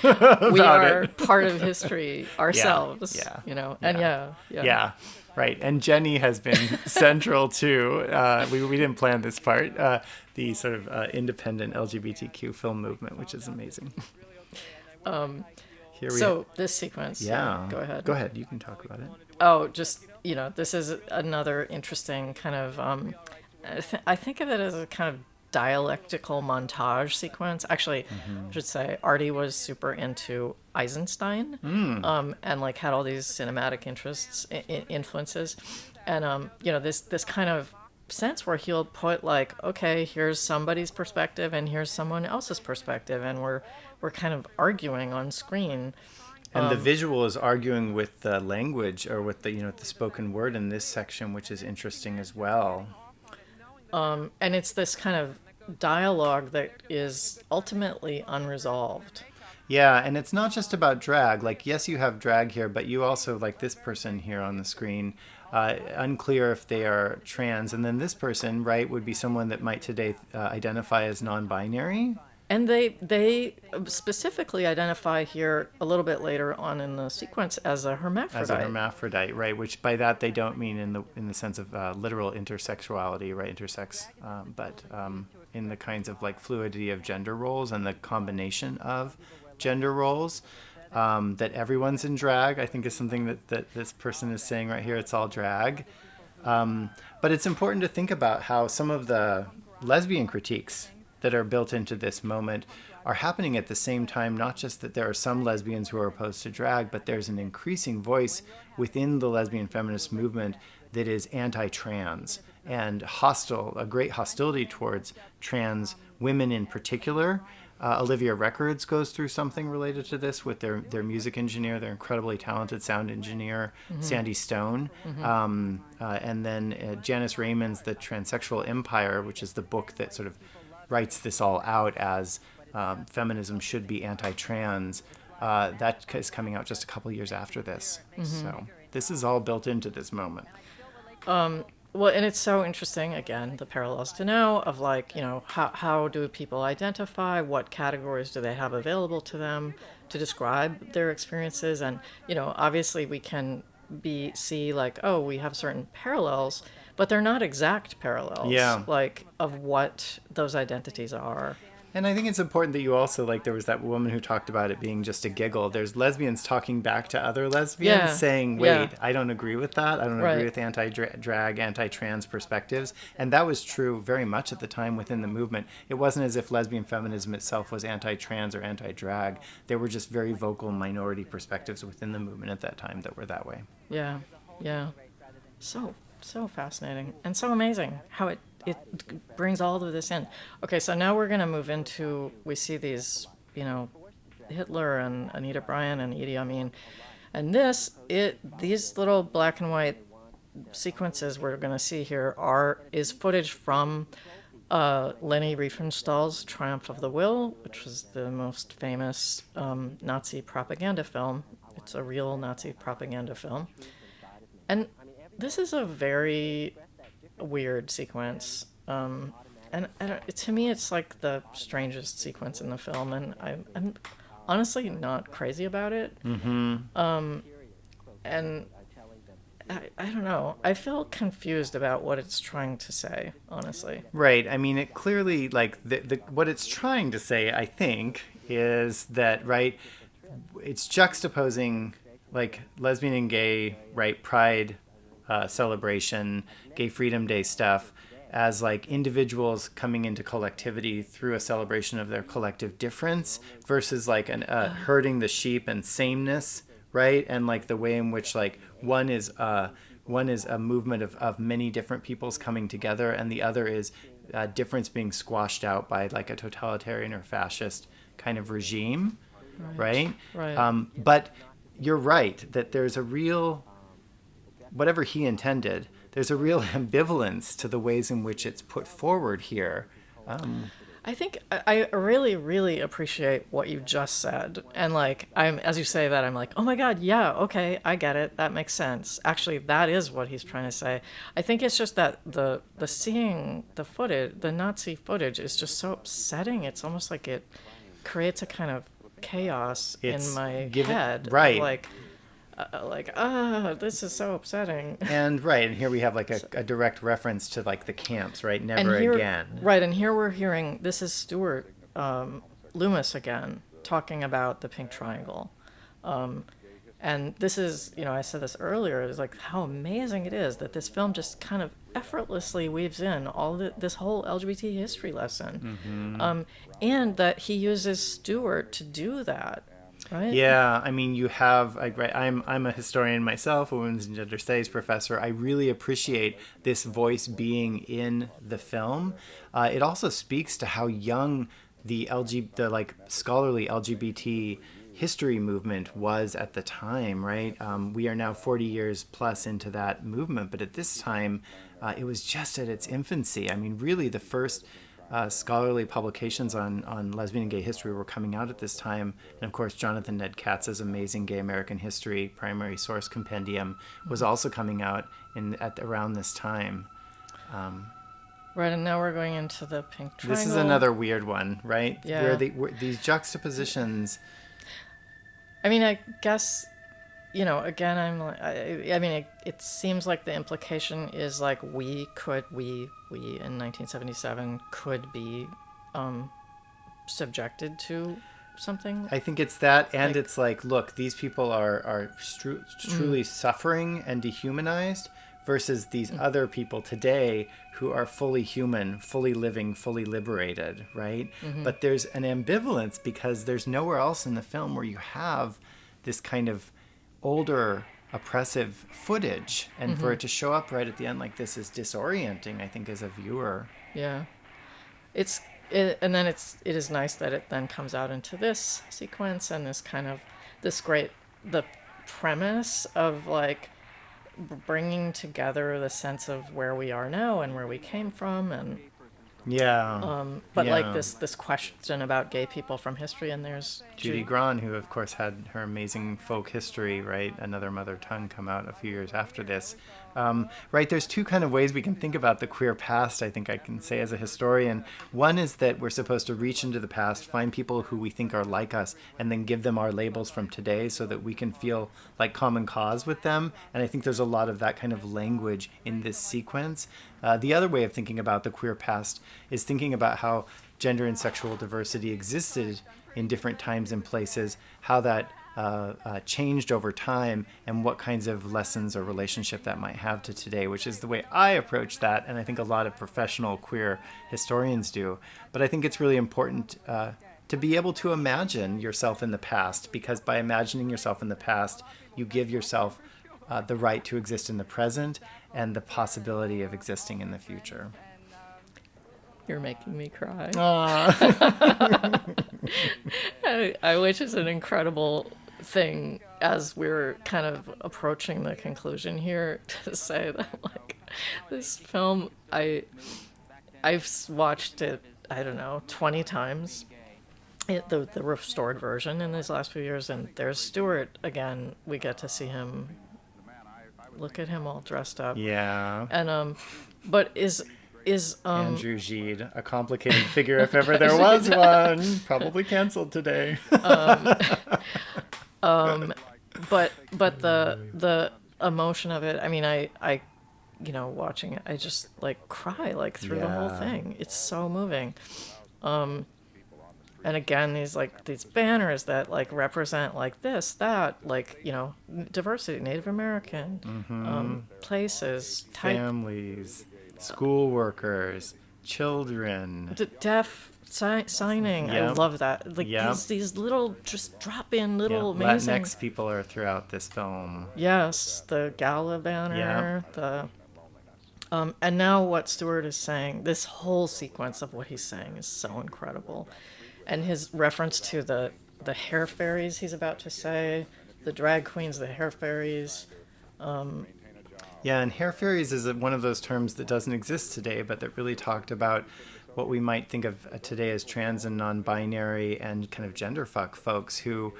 S2: We are part of history ourselves.
S1: Yeah. Right. And Jenni has been central to, we didn't plan this part, the sort of independent LGBTQ film movement, which is amazing.
S2: This sequence. Go ahead.
S1: Go ahead. You can talk about it.
S2: Oh, just, this is another interesting kind of, I think of it as a kind of dialectical montage sequence. Actually, I should say Artie was super into Eisenstein, and like had all these cinematic influences. And, this kind of sense where he'll put like, okay, here's somebody's perspective and here's someone else's perspective. And we're kind of arguing on screen.
S1: And the visual is arguing with the language or with the spoken word in this section, which is interesting as well.
S2: And it's this kind of dialogue that is ultimately unresolved.
S1: Yeah, and it's not just about drag. Like, yes, you have drag here, but you also, like this person here on the screen, unclear if they are trans. And then this person, right, would be someone that might today identify as non-binary.
S2: And they specifically identify here a little bit later on in the sequence as a hermaphrodite.
S1: As a hermaphrodite, right? Which by that they don't mean in the sense of literal intersexuality, right? Intersex, but in the kinds of like fluidity of gender roles and the combination of gender roles. That everyone's in drag, I think, is something that this person is saying right here. It's all drag, but it's important to think about how some of the lesbian critiques that are built into this moment are happening at the same time. Not just that there are some lesbians who are opposed to drag, but there's an increasing voice within the lesbian feminist movement that is anti-trans and hostile, a great hostility towards trans women in particular, Olivia Records goes through something related to this with their music engineer, their incredibly talented sound engineer, Sandy Stone. And then Janice Raymond's The Transsexual Empire, which is the book that sort of writes this all out as feminism should be anti-trans. That is coming out just a couple years after this. So this is all built into this moment.
S2: Well, and it's so interesting, again, the parallels to now of like, how do people identify? What categories do they have available to them to describe their experiences? And, obviously we can see like, oh, we have certain parallels, but they're not exact parallels, like of what those identities are.
S1: And I think it's important that you also, like, there was that woman who talked about it being just a giggle. There's lesbians talking back to other lesbians saying, wait, I don't agree with that. I don't agree with anti-drag, anti-trans perspectives. And that was true very much at the time within the movement. It wasn't as if lesbian feminism itself was anti-trans or anti-drag. There were just very vocal minority perspectives within the movement at that time that were that way.
S2: Yeah. So fascinating and so amazing how it brings all of this in. Okay, so now we're going to move into, we see these, Hitler and Anita Bryant and Idi Amin. And these little black and white sequences we're going to see here is footage from Leni Riefenstahl's Triumph of the Will, which was the most famous Nazi propaganda film. It's a real Nazi propaganda film. And this is a very weird sequence, and to me it's like the strangest sequence in the film, and I'm honestly not crazy about it. And I don't know, I feel confused about what it's trying to say, honestly.
S1: Right. I mean, it clearly, like, what it's trying to say, I think, is that, right, it's juxtaposing, like, lesbian and gay, right, pride celebration, Gay Freedom Day stuff, as like individuals coming into collectivity through a celebration of their collective difference versus like herding the sheep and sameness, right? And like the way in which like one is a movement of many different peoples coming together, and the other is difference being squashed out by like a totalitarian or fascist kind of regime, right? But you're right that there's a real, whatever he intended, there's a real ambivalence to the ways in which it's put forward here.
S2: I think I really, really appreciate what you just said. And like, as you say that, I'm like, oh my God, yeah, okay, I get it. That makes sense. Actually, that is what he's trying to say. I think it's just that the seeing the footage, the Nazi footage, is just so upsetting. It's almost like it creates a kind of chaos in my head.
S1: Right.
S2: This is so upsetting.
S1: And here we have like a direct reference to like the camps, right? Never again.
S2: Right, and here we're hearing, this is Stuart Loomis again, talking about the pink triangle. And this is, I said this earlier, is like how amazing it is that this film just kind of effortlessly weaves in all this whole LGBT history lesson. And that he uses Stuart to do that. Right?
S1: Yeah, I mean, you have. I'm a historian myself, a women's and gender studies professor. I really appreciate this voice being in the film. It also speaks to how young the scholarly LGBT history movement was at the time. Right, we are now 40 years plus into that movement, but at this time, it was just at its infancy. I mean, really, the first scholarly publications on lesbian and gay history were coming out at this time. And of course, Jonathan Ned Katz's amazing Gay American History primary source compendium was also coming out around this time.
S2: Right, and now we're going into the pink triangle.
S1: This is another weird one, right?
S2: Yeah.
S1: Where these juxtapositions.
S2: I mean, I guess, again, I'm like, it seems like the implication is like we in 1977 could be subjected to something.
S1: I think it's that, and it's like, look, these people are truly suffering and dehumanized versus these other people today who are fully human, fully living, fully liberated, right? But there's an ambivalence because there's nowhere else in the film where you have this kind of older oppressive footage, and for it to show up right at the end like this is disorienting, I think, as a viewer.
S2: Yeah, it's and then it is nice that it then comes out into this sequence and this kind of the premise of like bringing together the sense of where we are now and where we came from, and but like this question about gay people from history. And there's
S1: Judy Grahn, who of course had her amazing folk history, right, Another Mother Tongue, come out a few years after this. Right, there's two kind of ways we can think about the queer past, I think I can say as a historian. One is that we're supposed to reach into the past, find people who we think are like us, and then give them our labels from today so that we can feel like common cause with them. And I think there's a lot of that kind of language in this sequence. The other way of thinking about the queer past is thinking about how gender and sexual diversity existed in different times and places, how that changed over time, and what kinds of lessons or relationship that might have to today, which is the way I approach that, and I think a lot of professional queer historians do. But I think it's really important to be able to imagine yourself in the past, because by imagining yourself in the past, you give yourself the right to exist in the present and the possibility of existing in the future.
S2: You're making me cry.
S1: Aww.
S2: Which is an incredible thing as we're kind of approaching the conclusion here, to say that like this film, I've watched it, I don't know, 20 times, the restored version in these last few years, and there's Stewart again. We get to see him, look at him all dressed up.
S1: Yeah.
S2: And but is
S1: Andrew Gide, a complicated figure if ever there was one, probably canceled today.
S2: But the emotion of it, I mean, I watching it, I just like cry like through the whole thing. It's so moving. And again, these banners that like represent like this, that, like, diversity, Native American, places,
S1: families, school workers, children,
S2: deaf signing.
S1: Yep.
S2: I love that. Like these little, just drop in little amazing.
S1: Latinx people are throughout this film.
S2: Yes, the gala banner, and now what Stewart is saying, this whole sequence of what he's saying is so incredible. And his reference to the hair fairies he's about to say, the drag queens, the hair fairies.
S1: And hair fairies is one of those terms that doesn't exist today, but that really talked about what we might think of today as trans and non-binary and kind of genderfuck folks who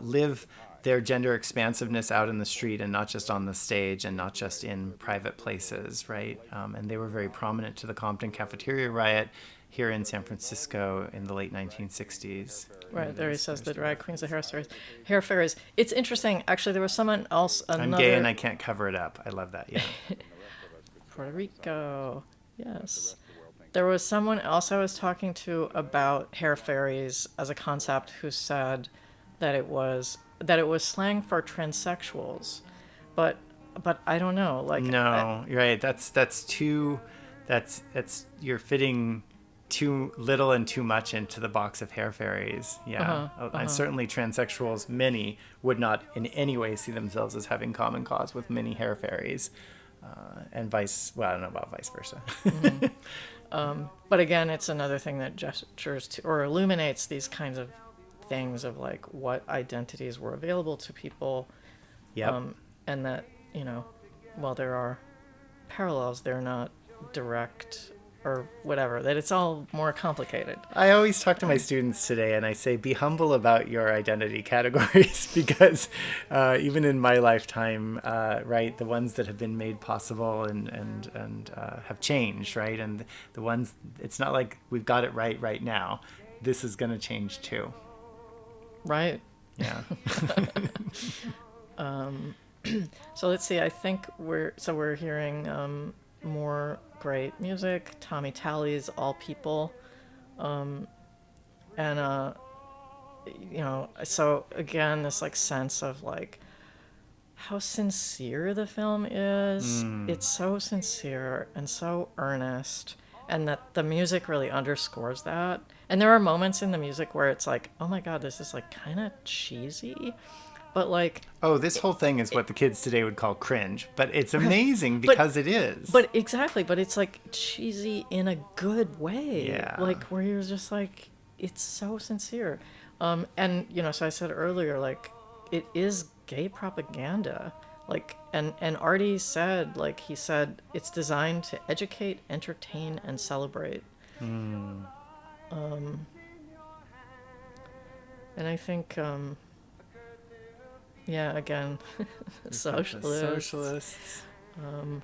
S1: live their gender expansiveness out in the street and not just on the stage and not just in private places, right? And they were very prominent to the Compton cafeteria riot here in San Francisco in the late 1960s.
S2: Right, there he says the drag queens, the hair fairies. It's interesting, actually, there was someone else,
S1: I'm gay and I can't cover it up. I love that, yeah.
S2: Puerto Rico, yes. There was someone else I was talking to about hair fairies as a concept who said that it was slang for transsexuals, but I don't know. Like,
S1: no, you're right. That's you're fitting too little and too much into the box of hair fairies. Yeah, and certainly transsexuals, many would not in any way see themselves as having common cause with many hair fairies, and I don't know about vice versa.
S2: But again, it's another thing that gestures to or illuminates these kinds of things of like what identities were available to people. And that, while there are parallels, they're not direct or whatever, that it's all more complicated.
S1: I always talk to my students today and I say, be humble about your identity categories, because even in my lifetime, right, the ones that have been made possible and have changed, right, and the ones, it's not like we've got it right now. This is going to change too.
S2: Right.
S1: Yeah.
S2: So let's see. I think we're hearing more great music. Tommy Tally's "All People," and so again, this like sense of like how sincere the film is. It's so sincere and so earnest, and that the music really underscores that. And there are moments in the music where it's like, oh my God, this is like kind of cheesy. but like,
S1: Oh, this whole thing is what the kids today would call cringe, but it's amazing because it is.
S2: but exactly, but it's like cheesy in a good way.
S1: Yeah.
S2: Like where you're just like, it's so sincere. And you know, so I said earlier, like, it is gay propaganda. Like, and Artie said, like, he said, it's designed to educate, entertain, and celebrate. And I think, yeah, again,
S1: Socialists. All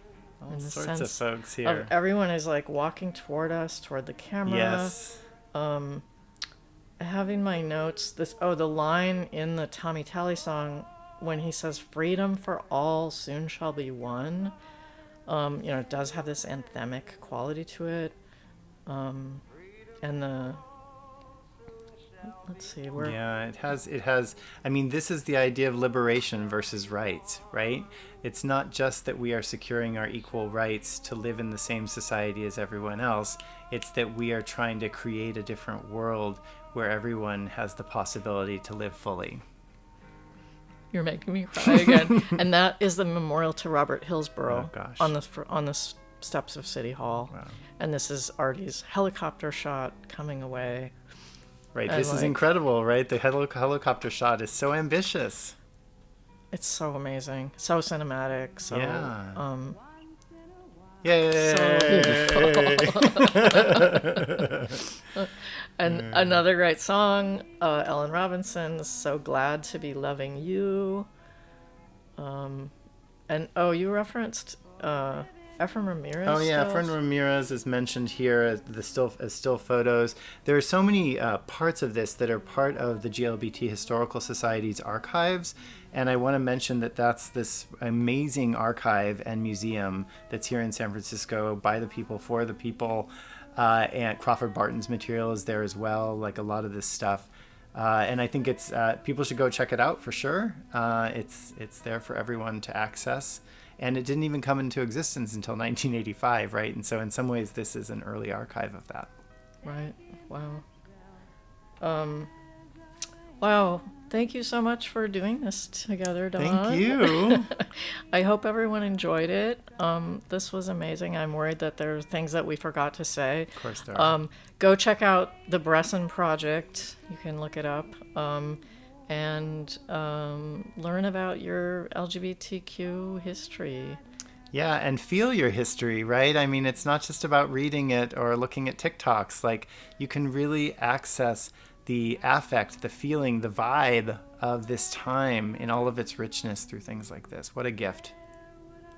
S2: in the
S1: sorts of
S2: sense
S1: folks here.
S2: everyone is like walking toward us, toward the camera.
S1: Yes.
S2: Having my notes, the line in the Tommy Talley song when he says freedom for all soon shall be won, you know, it does have this anthemic quality to it. And let's see where.
S1: Yeah, it has. I mean, this is the idea of liberation versus rights, right? It's not just that we are securing our equal rights to live in the same society as everyone else. It's that we are trying to create a different world where everyone has the possibility to live fully.
S2: You're making me cry again. And that is the memorial to Robert Hillsborough on the steps of City Hall.
S1: Wow.
S2: And this is Artie's helicopter shot coming away.
S1: Right,
S2: And
S1: this is incredible, right? The helicopter shot is so ambitious.
S2: It's so amazing, so cinematic, so
S1: Yeah. Yay!
S2: So and another great song, Ellen Robinson's "So Glad to Be Loving You." And you referenced Efraim Ramirez.
S1: Oh yeah,
S2: stills?
S1: Efraim Ramirez is mentioned here as still photos. There are so many parts of this that are part of the GLBT Historical Society's archives, and I want to mention that that's this amazing archive and museum that's here in San Francisco by the people for the people, and Crawford Barton's material is there as well, like a lot of this stuff. And I think it's people should go check it out for sure. It's there for everyone to access. And it didn't even come into existence until 1985, right? And so in some ways, this is an early archive of that.
S2: Right. Wow. Wow. Thank you so much for doing this together, Dawn.
S1: Thank you.
S2: I hope everyone enjoyed it. This was amazing. I'm worried that there are things that we forgot to say.
S1: Of course there are.
S2: Go check out the Bressan Project. You can look it up. And learn about your LGBTQ history.
S1: Yeah, and feel your history, right? I mean, it's not just about reading it or looking at TikToks. Like, you can really access the affect, the feeling, the vibe of this time in all of its richness through things like this. What a gift.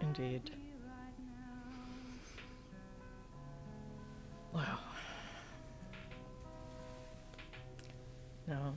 S2: Indeed. Wow. Now,